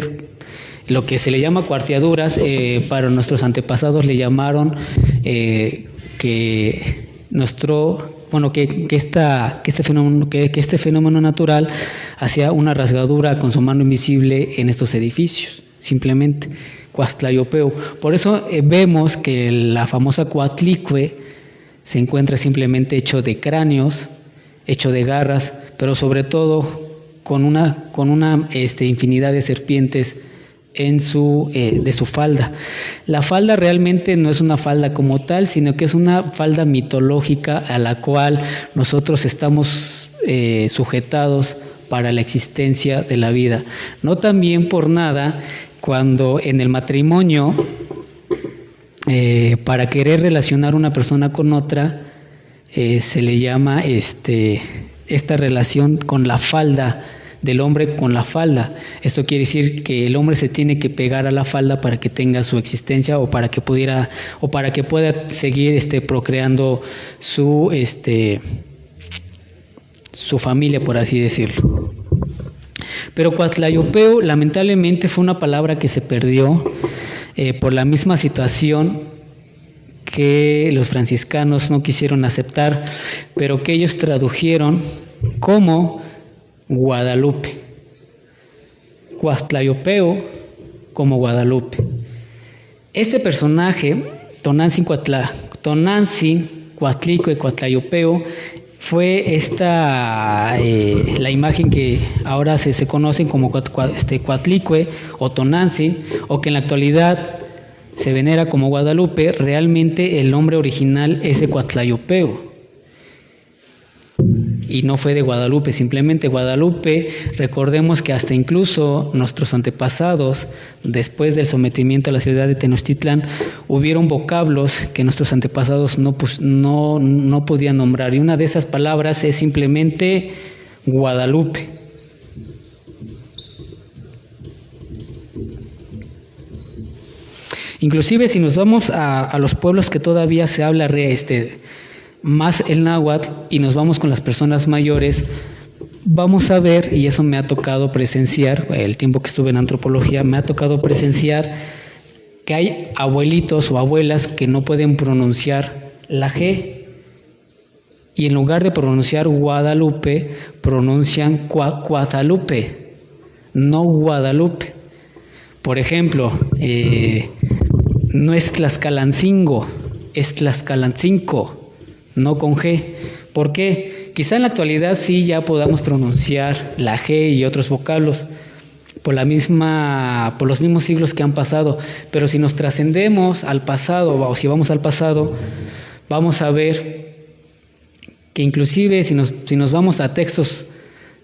lo que se le llama cuarteaduras, para nuestros antepasados le llamaron que este fenómeno natural hacía una rasgadura con su mano invisible en estos edificios, simplemente Cuatlayopeu. Por eso vemos que la famosa Coatlicue se encuentra simplemente hecho de cráneos, hecho de garras, pero sobre todo con una infinidad de serpientes de su falda. La falda realmente no es una falda como tal, sino que es una falda mitológica a la cual nosotros estamos sujetados para la existencia de la vida. No también por nada, cuando en el matrimonio, para querer relacionar una persona con otra, se le llama esta relación con la falda, del hombre con la falda. Esto quiere decir que el hombre se tiene que pegar a la falda para que tenga su existencia o para que pueda seguir procreando su familia, por así decirlo. Pero Cuatlayopeu lamentablemente fue una palabra que se perdió por la misma situación que los franciscanos no quisieron aceptar, pero que ellos tradujeron como Guadalupe. Cuatlayopeu como Guadalupe. Este personaje, Tonantzin Coatlicue Cuatlayopeu, fue la imagen que ahora se conocen como Coatlicue o Tonantzin, o que en la actualidad se venera como Guadalupe. Realmente el nombre original es de Cuatlayopeu y no fue de Guadalupe. Simplemente Guadalupe, recordemos que hasta incluso nuestros antepasados, después del sometimiento a la ciudad de Tenochtitlán, hubieron vocablos que nuestros antepasados no podían nombrar, y una de esas palabras es simplemente Guadalupe. Inclusive si nos vamos a los pueblos que todavía se habla más el náhuatl y nos vamos con las personas mayores, vamos a ver, y eso me ha tocado presenciar, el tiempo que estuve en antropología, me ha tocado presenciar que hay abuelitos o abuelas que no pueden pronunciar la G, y en lugar de pronunciar Guadalupe, pronuncian Cuatalupe no Guadalupe. Por ejemplo, no es Tlaxcalancingo, es Tlaxcalancinco, no con G. ¿Por qué? Quizá en la actualidad sí ya podamos pronunciar la G y otros vocablos por los mismos siglos que han pasado, pero si nos trascendemos al pasado, o si vamos al pasado, vamos a ver que inclusive si nos vamos a textos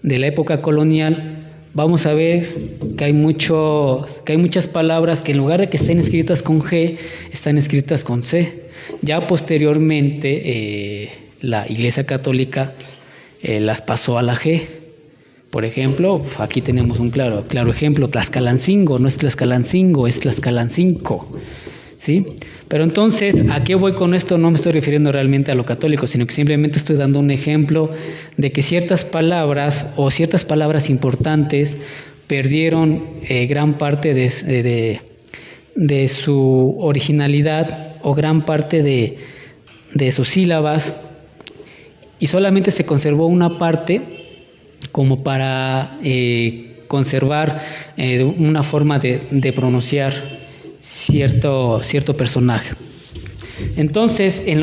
de la época colonial, vamos a ver que hay muchas palabras que en lugar de que estén escritas con G, están escritas con C. Ya posteriormente la Iglesia Católica las pasó a la G. Por ejemplo, aquí tenemos un claro ejemplo, Tlaxcalancingo, no es Tlaxcalancingo, es Tlaxcalancinco, ¿sí? Pero entonces, ¿a qué voy con esto? No me estoy refiriendo realmente a lo católico, sino que simplemente estoy dando un ejemplo de que ciertas palabras o ciertas palabras importantes perdieron gran parte de su originalidad o gran parte de sus sílabas, y solamente se conservó una parte como para conservar una forma de pronunciar cierto personaje. Entonces, en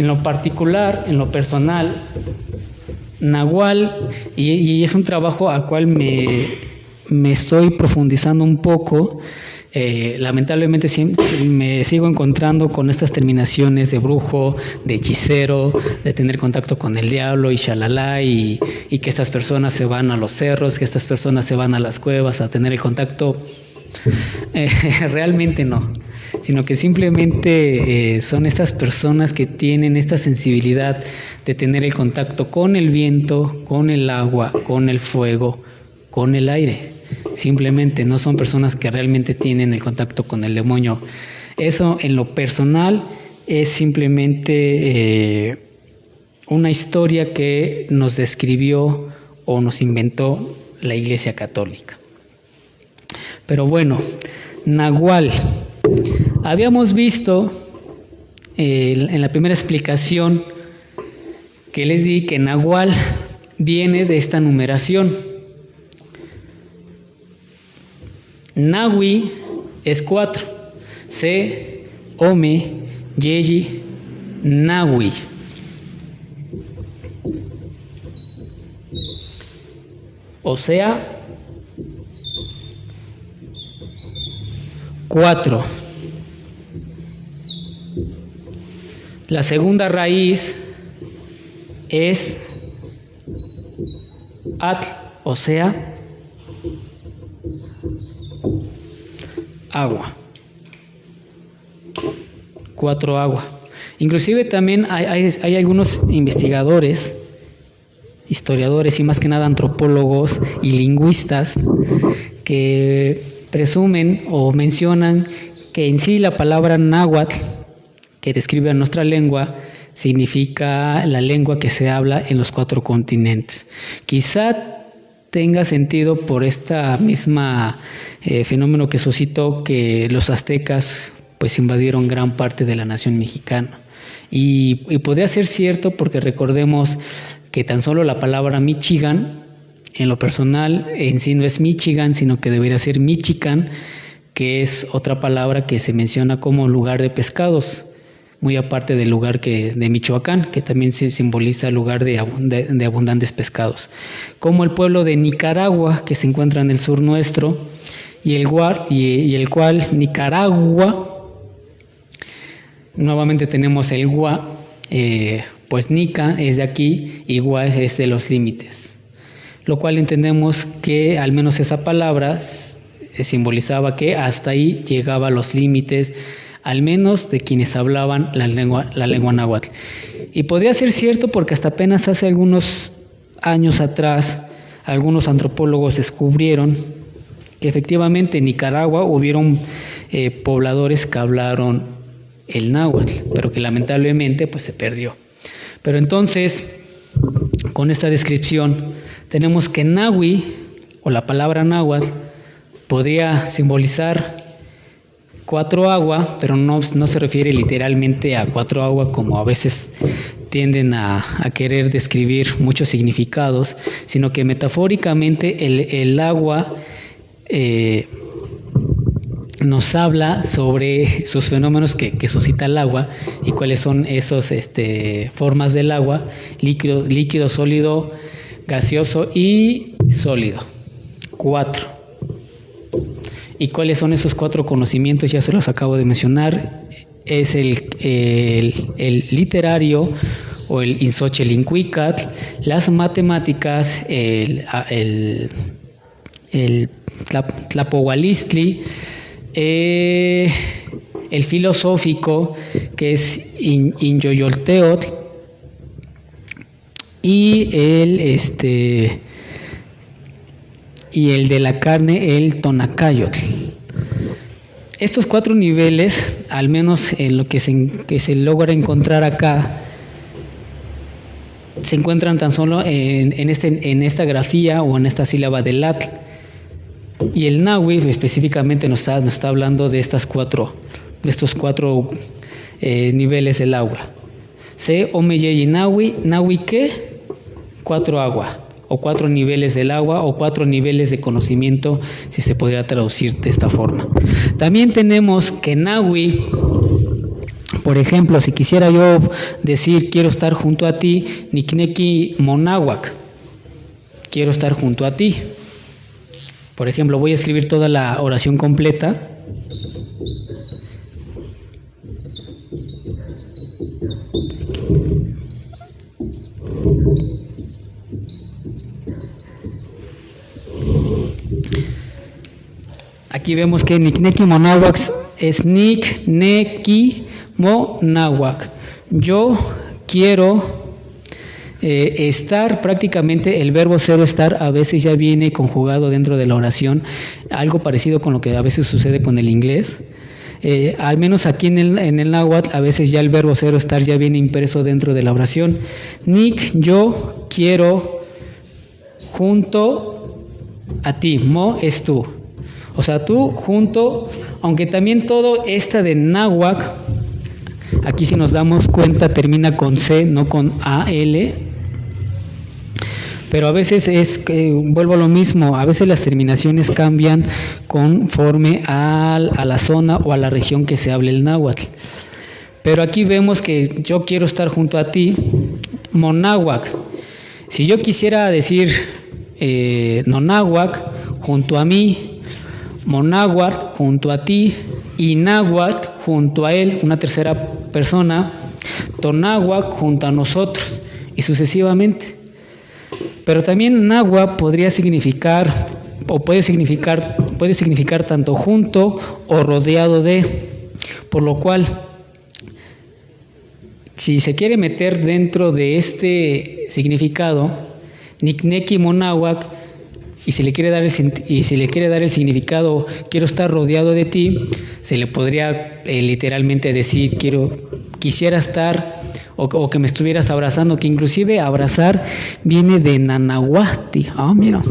lo particular, en lo personal, Nahual, y es un trabajo al cual me estoy profundizando un poco. Lamentablemente me sigo encontrando con estas terminaciones de brujo, de hechicero, de tener contacto con el diablo y shalala, y que estas personas se van a los cerros, que estas personas se van a las cuevas a tener el contacto. Realmente no, sino que simplemente son estas personas que tienen esta sensibilidad de tener el contacto con el viento, con el agua, con el fuego, con el aire. Simplemente no son personas que realmente tienen el contacto con el demonio. Eso en lo personal es simplemente una historia que nos describió o nos inventó la Iglesia Católica. Pero bueno, Nahual. Habíamos visto en la primera explicación que les di que Nahual viene de esta numeración. Nahui es 4. Se, Ome, Yeyi, Nahui. O sea, 4. La segunda raíz es Atl, o sea, agua. 4 agua. Inclusive también hay algunos investigadores, historiadores y más que nada antropólogos y lingüistas que presumen o mencionan que en sí la palabra náhuatl, que describe a nuestra lengua, significa la lengua que se habla en los 4 continentes. Quizá tenga sentido por esta misma fenómeno que suscitó que los aztecas pues invadieron gran parte de la nación mexicana. Y podría ser cierto porque recordemos que tan solo la palabra Michigan, en lo personal, en sí no es Michigan, sino que debería ser Michigan, que es otra palabra que se menciona como lugar de pescados, muy aparte del lugar de Michoacán, que también se simboliza lugar de abundantes pescados. Como el pueblo de Nicaragua, que se encuentra en el sur nuestro, y el cual Nicaragua, nuevamente tenemos el Gua, pues Nica es de aquí y Gua es de los límites. Lo cual entendemos que al menos esa palabra simbolizaba que hasta ahí llegaba los límites, al menos de quienes hablaban la lengua náhuatl. Y podría ser cierto porque hasta apenas hace algunos años atrás, algunos antropólogos descubrieron que efectivamente en Nicaragua hubieron pobladores que hablaron el náhuatl, pero que lamentablemente pues se perdió. Pero entonces, con esta descripción, tenemos que Nahui, o la palabra náhuatl, podría simbolizar cuatro agua, pero no se refiere literalmente a cuatro agua como a veces tienden a querer describir muchos significados, sino que metafóricamente el agua nos habla sobre sus fenómenos que suscita el agua y cuáles son esas formas del agua: líquido, sólido, gaseoso y sólido. 4. ¿Y cuáles son esos 4 conocimientos? Ya se los acabo de mencionar. Es el literario o el Insochelincuicatl, las matemáticas, el Tlapohualistli, el filosófico, que es Inyoyolteotl, y el de la carne, el Tonacayotl. Estos 4 niveles, al menos en lo que se logra encontrar acá, se encuentran tan solo en esta grafía o en esta sílaba del atl. Y el Nahui específicamente nos está hablando de estos 4 niveles del agua. Se Omeyeyi Nahui, Nahui ¿qué? 4 agua, o 4 niveles del agua, o 4 niveles de conocimiento, si se podría traducir de esta forma. También tenemos que Nahui, por ejemplo, si quisiera yo decir quiero estar junto a ti, Nikneki Monahuac, quiero estar junto a ti. Por ejemplo, voy a escribir toda la oración completa. Aquí vemos que Nikneki Monahuac es Nikneki Monahuac. Yo quiero estar, prácticamente el verbo ser o estar a veces ya viene conjugado dentro de la oración, algo parecido con lo que a veces sucede con el inglés. Al menos aquí en el náhuatl a veces ya el verbo ser o estar ya viene impreso dentro de la oración. Nik, yo quiero junto a ti. Mo es tú. O sea, tú junto, aunque también todo esta de náhuatl, aquí si nos damos cuenta termina con C, no con AL. Pero a veces vuelvo a lo mismo, a veces las terminaciones cambian conforme a la zona o a la región que se hable el náhuatl. Pero aquí vemos que yo quiero estar junto a ti, Monáhuac. Si yo quisiera decir Nonáhuac junto a mí, Monáhuac junto a ti, y náhuatl junto a él, una tercera persona, Tonáhuac junto a nosotros, y sucesivamente. Pero también náhuatl podría significar, o puede significar tanto junto o rodeado de, por lo cual, si se quiere meter dentro de este significado, Nikneki Monáhuac, y si le quiere dar el significado quiero estar rodeado de ti, se le podría literalmente decir quisiera estar o que me estuvieras abrazando, que inclusive abrazar viene de Nanahuasti. Mira.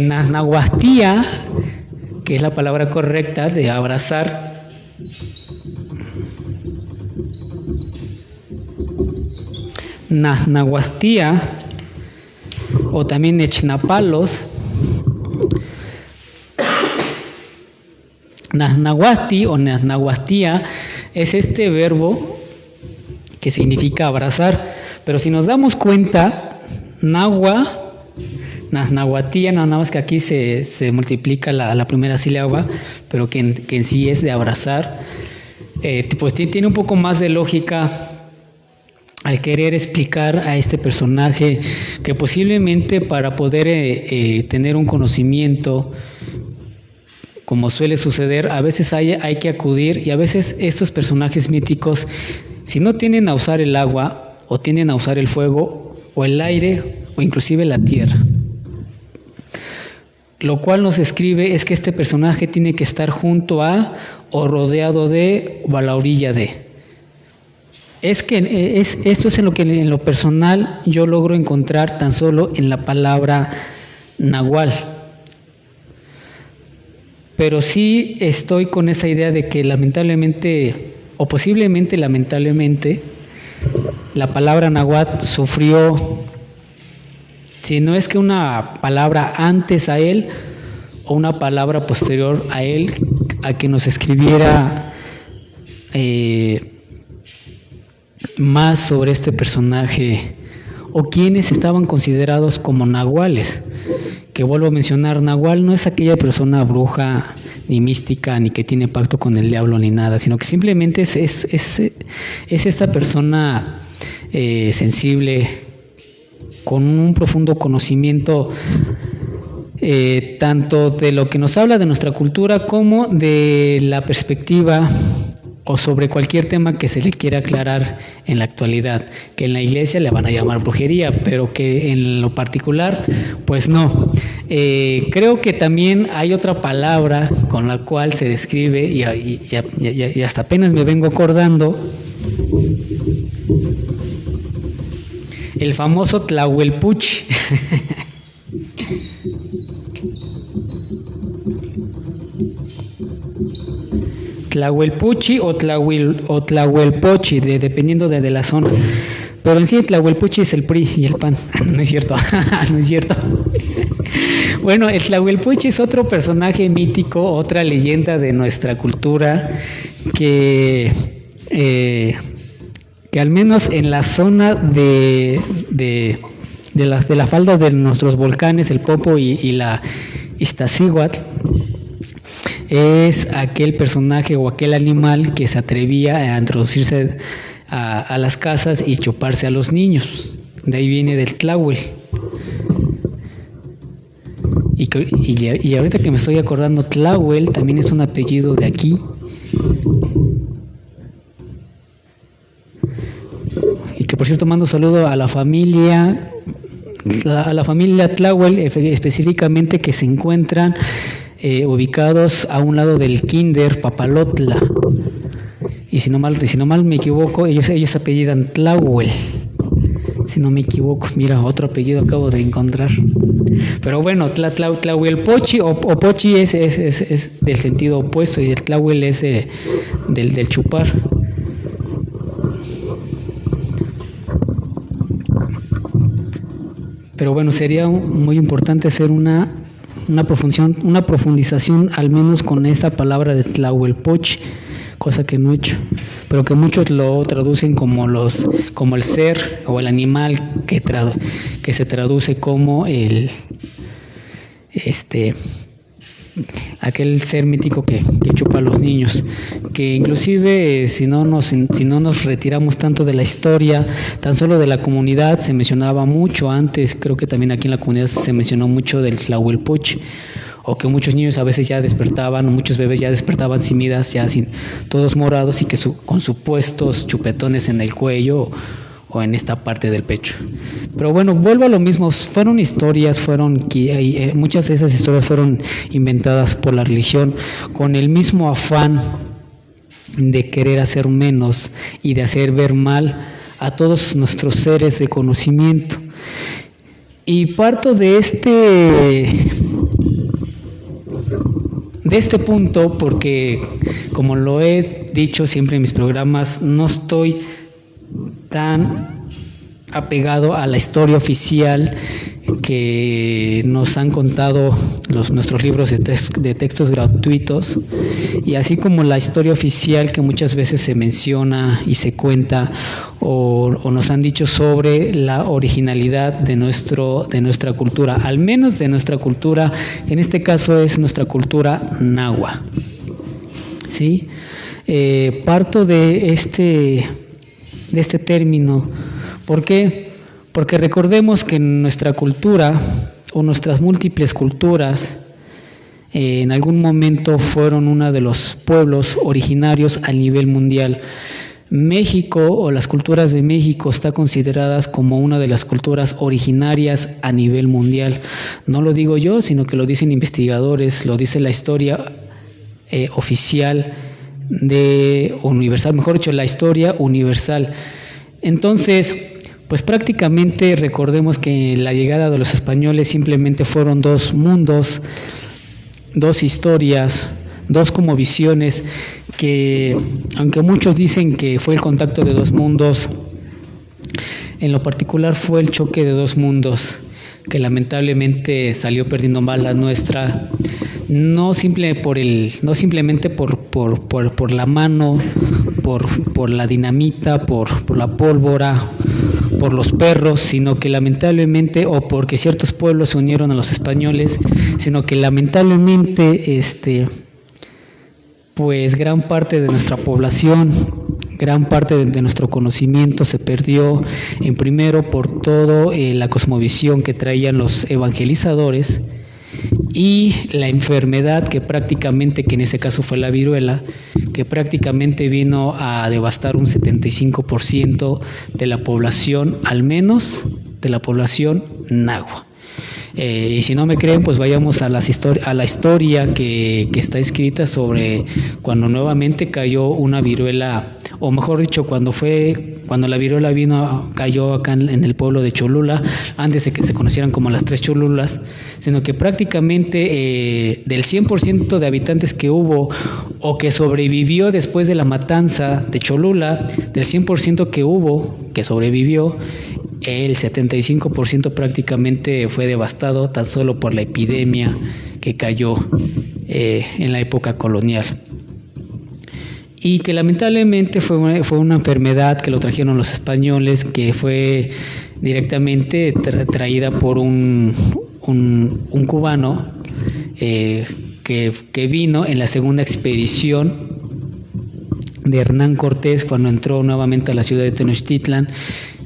Nanahuastía, que es la palabra correcta de abrazar. Nanahuastía, o también Echnapalos. Naznahuasti o Naznahuastía es este verbo que significa abrazar, pero si nos damos cuenta, Nahua, Naznahuatía, nada más que aquí se multiplica la primera sílaba, pero que en sí es de abrazar, pues tiene un poco más de lógica al querer explicar a este personaje que posiblemente para poder tener un conocimiento, como suele suceder, a veces hay que acudir, y a veces estos personajes míticos, si no tienden a usar el agua, o tienden a usar el fuego, o el aire, o inclusive la tierra. Lo cual nos escribe es que este personaje tiene que estar junto a, o rodeado de, o a la orilla de. Esto es en lo que en lo personal yo logro encontrar tan solo en la palabra nahual. pero sí estoy con esa idea de que lamentablemente, o posiblemente lamentablemente, la palabra náhuatl sufrió, si no es que una palabra antes a él o una palabra posterior a él, a que nos escribiera más sobre este personaje, o quienes estaban considerados como nahuales. Que vuelvo a mencionar, nahual no es aquella persona bruja, ni mística, ni que tiene pacto con el diablo, ni nada, sino que simplemente es esta persona sensible, con un profundo conocimiento tanto de lo que nos habla de nuestra cultura como de la perspectiva o sobre cualquier tema que se le quiera aclarar en la actualidad, que en la iglesia le van a llamar brujería, pero que en lo particular, pues no. Creo que también hay otra palabra con la cual se describe, y hasta apenas me vengo acordando, el famoso Tlahuelpuchi. Tlahuelpuchi o Tlahuelpochi, dependiendo de la zona. Pero en sí, Tlahuelpuchi es el PRI y el PAN. No es cierto, no es cierto. Bueno, el Tlahuelpuchi es otro personaje mítico, otra leyenda de nuestra cultura que al menos en la zona de la falda de nuestros volcanes, el Popo y la Iztaccíhuatl, es aquel personaje o aquel animal que se atrevía a introducirse a las casas y chuparse a los niños. De ahí viene del Tlahuel. Y ahorita que me estoy acordando, Tlahuel también es un apellido de aquí. Y que por cierto mando saludo a la familia Tlahuel, específicamente, que se encuentran ubicados a un lado del Kinder Papalotla, y si no mal me equivoco, ellos apellidan Tlahuel, si no me equivoco. Mira, otro apellido acabo de encontrar. Pero bueno, Tlahuelpochi o Pochi es del sentido opuesto, y el Tlahuel es del chupar. Pero bueno, sería muy importante hacer una profundización, al menos con esta palabra de Tlahuelpochi, cosa que no he hecho, pero que muchos lo traducen como el ser o el animal que se traduce como aquel ser mítico que chupa a los niños, que inclusive si no nos retiramos tanto de la historia, tan solo de la comunidad, se mencionaba mucho antes, creo que también aquí en la comunidad se mencionó mucho del Tlahuelpochi, o que muchos niños a veces ya despertaban, o muchos bebés ya despertaban sin vidas, ya todos morados, y que con supuestos chupetones en el cuello o en esta parte del pecho. Pero bueno, vuelvo a lo mismo, fueron historias, muchas de esas historias fueron inventadas por la religión con el mismo afán de querer hacer menos y de hacer ver mal a todos nuestros seres de conocimiento. Y parto de este punto porque, como lo he dicho siempre en mis programas, no estoy tan apegado a la historia oficial que nos han contado nuestros libros de textos gratuitos, y así como la historia oficial que muchas veces se menciona y se cuenta o nos han dicho sobre la originalidad de nuestra cultura, al menos de nuestra cultura, que en este caso es nuestra cultura náhuatl. ¿Sí? Parto de este término. ¿Por qué? Porque recordemos que nuestra cultura o nuestras múltiples culturas en algún momento fueron uno de los pueblos originarios a nivel mundial. México o las culturas de México están consideradas como una de las culturas originarias a nivel mundial. No lo digo yo, sino que lo dicen investigadores, lo dice la historia oficial universal, mejor dicho, la historia universal. Entonces, pues prácticamente recordemos que la llegada de los españoles simplemente fueron dos mundos dos historias, dos como visiones que, aunque muchos dicen que fue el contacto de dos mundos, en lo particular fue el choque de dos mundos que lamentablemente salió perdiendo más la nuestra, no simplemente por la mano, por la dinamita, por la pólvora, por los perros, sino que lamentablemente, o porque ciertos pueblos se unieron a los españoles, sino que lamentablemente pues gran parte de nuestra población, gran parte de nuestro conocimiento se perdió, en primero por todo la cosmovisión que traían los evangelizadores y la enfermedad que en ese caso fue la viruela, que prácticamente vino a devastar un 75% de la población, al menos de la población nahua. Y si no me creen, pues vayamos a la historia que está escrita sobre cuando nuevamente cayó una viruela, o mejor dicho, cuando la viruela cayó acá en el pueblo de Cholula, antes de que se conocieran como las 3 Cholulas, sino que prácticamente del 100% de habitantes que hubo o que sobrevivió después de la matanza de Cholula, del 100% que sobrevivió, el 75% prácticamente fue devastado tan solo por la epidemia que cayó en la época colonial. Y que lamentablemente fue una enfermedad que lo trajeron los españoles, que fue directamente traída por un cubano que vino en la segunda expedición de Hernán Cortés, cuando entró nuevamente a la ciudad de Tenochtitlan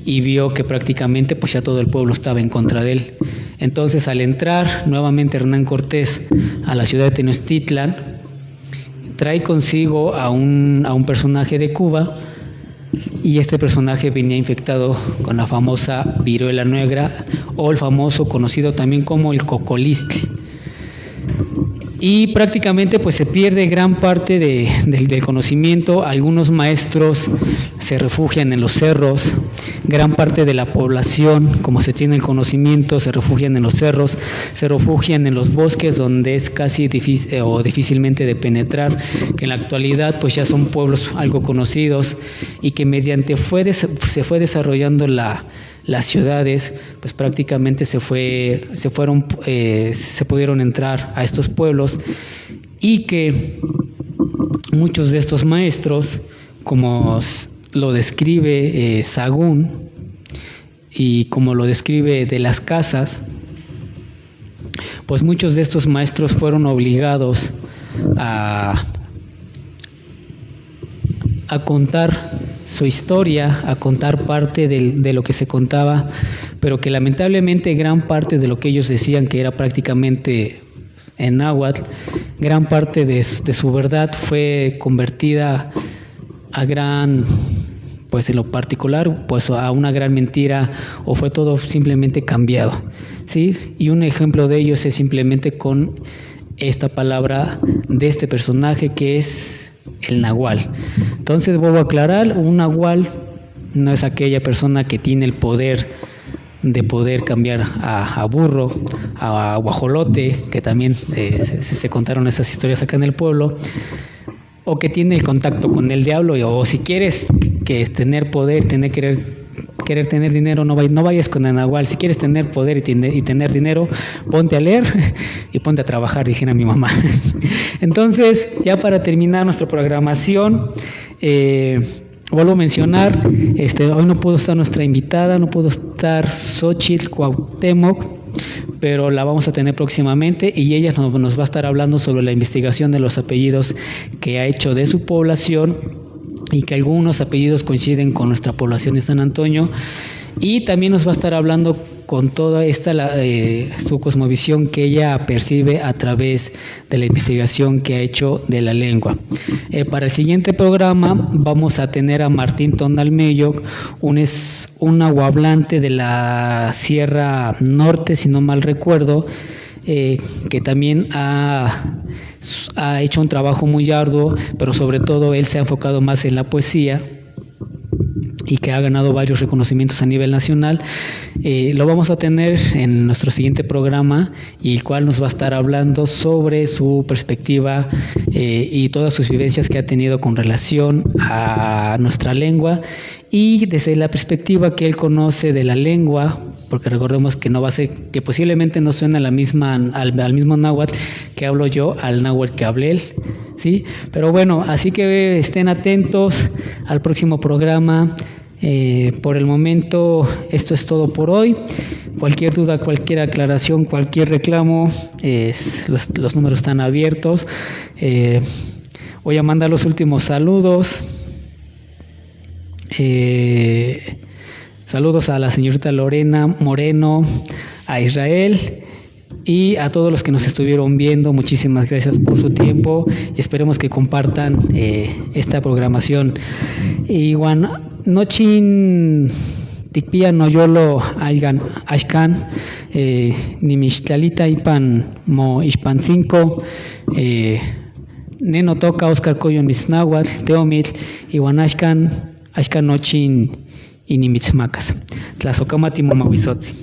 y vio que prácticamente pues ya todo el pueblo estaba en contra de él. Entonces, al entrar nuevamente Hernán Cortés a la ciudad de Tenochtitlan, trae consigo a un personaje de Cuba, y este personaje venía infectado con la famosa viruela negra, o el famoso conocido también como el cocolistli. Y prácticamente pues se pierde gran parte del conocimiento. Algunos maestros se refugian en los cerros, gran parte de la población, como se tiene el conocimiento, se refugian en los cerros, se refugian en los bosques, donde es casi difícilmente de penetrar, que en la actualidad pues ya son pueblos algo conocidos, y que mediante se fue desarrollando las ciudades, pues prácticamente se pudieron entrar a estos pueblos, y que muchos de estos maestros, como lo describe Sagún y como lo describe de las Casas, pues muchos de estos maestros fueron obligados a contar su historia, a contar parte de lo que se contaba, pero que lamentablemente gran parte de lo que ellos decían, que era prácticamente en náhuatl, gran parte de su verdad fue convertida pues en lo particular, pues a una gran mentira, o fue todo simplemente cambiado, ¿sí? Y un ejemplo de ellos es simplemente con esta palabra de este personaje, que es el nahual. Entonces, vuelvo a aclarar, un nahual no es aquella persona que tiene el poder de poder cambiar a burro, a guajolote, que también se contaron esas historias acá en el pueblo, o que tiene el contacto con el diablo, o si quieres tener poder, querer tener dinero, no vayas con el nahual. Si quieres tener poder y tener dinero, ponte a leer y ponte a trabajar, dijera mi mamá. Entonces, ya para terminar nuestra programación, vuelvo a mencionar, hoy no pudo estar nuestra invitada, no pudo estar Xochitl Cuauhtémoc, pero la vamos a tener próximamente, y ella nos va a estar hablando sobre la investigación de los apellidos que ha hecho de su población, y que algunos apellidos coinciden con nuestra población de San Antonio, y también nos va a estar hablando con toda su cosmovisión que ella percibe a través de la investigación que ha hecho de la lengua. Para el siguiente programa vamos a tener a Martín Tonalmeyoc, un nahuablante de la Sierra Norte, si no mal recuerdo, que también ha hecho un trabajo muy arduo, pero sobre todo él se ha enfocado más en la poesía, y que ha ganado varios reconocimientos a nivel nacional. Lo vamos a tener en nuestro siguiente programa, y el cual nos va a estar hablando sobre su perspectiva y todas sus vivencias que ha tenido con relación a nuestra lengua, y desde la perspectiva que él conoce de la lengua, porque recordemos que no va a ser, que posiblemente no suena al mismo náhuatl que hablo yo, al náhuatl que hable él, ¿sí? Pero bueno, así que estén atentos al próximo programa. Por el momento, esto es todo por hoy. Cualquier duda, cualquier aclaración, cualquier reclamo, los números están abiertos. Voy a mandar los últimos saludos. Saludos a la señorita Lorena Moreno, a Israel y a todos los que nos estuvieron viendo. Muchísimas gracias por su tiempo y esperemos que compartan esta programación. Y bueno, nochin tikpia noyolo aygan ashkan nimixtlalita ipan mo ixpancinco neno toca Oscar Coyon misnahuatl teomil iwan ashkan nochin inimitsmacas. Tlazocamati momahuizotzi.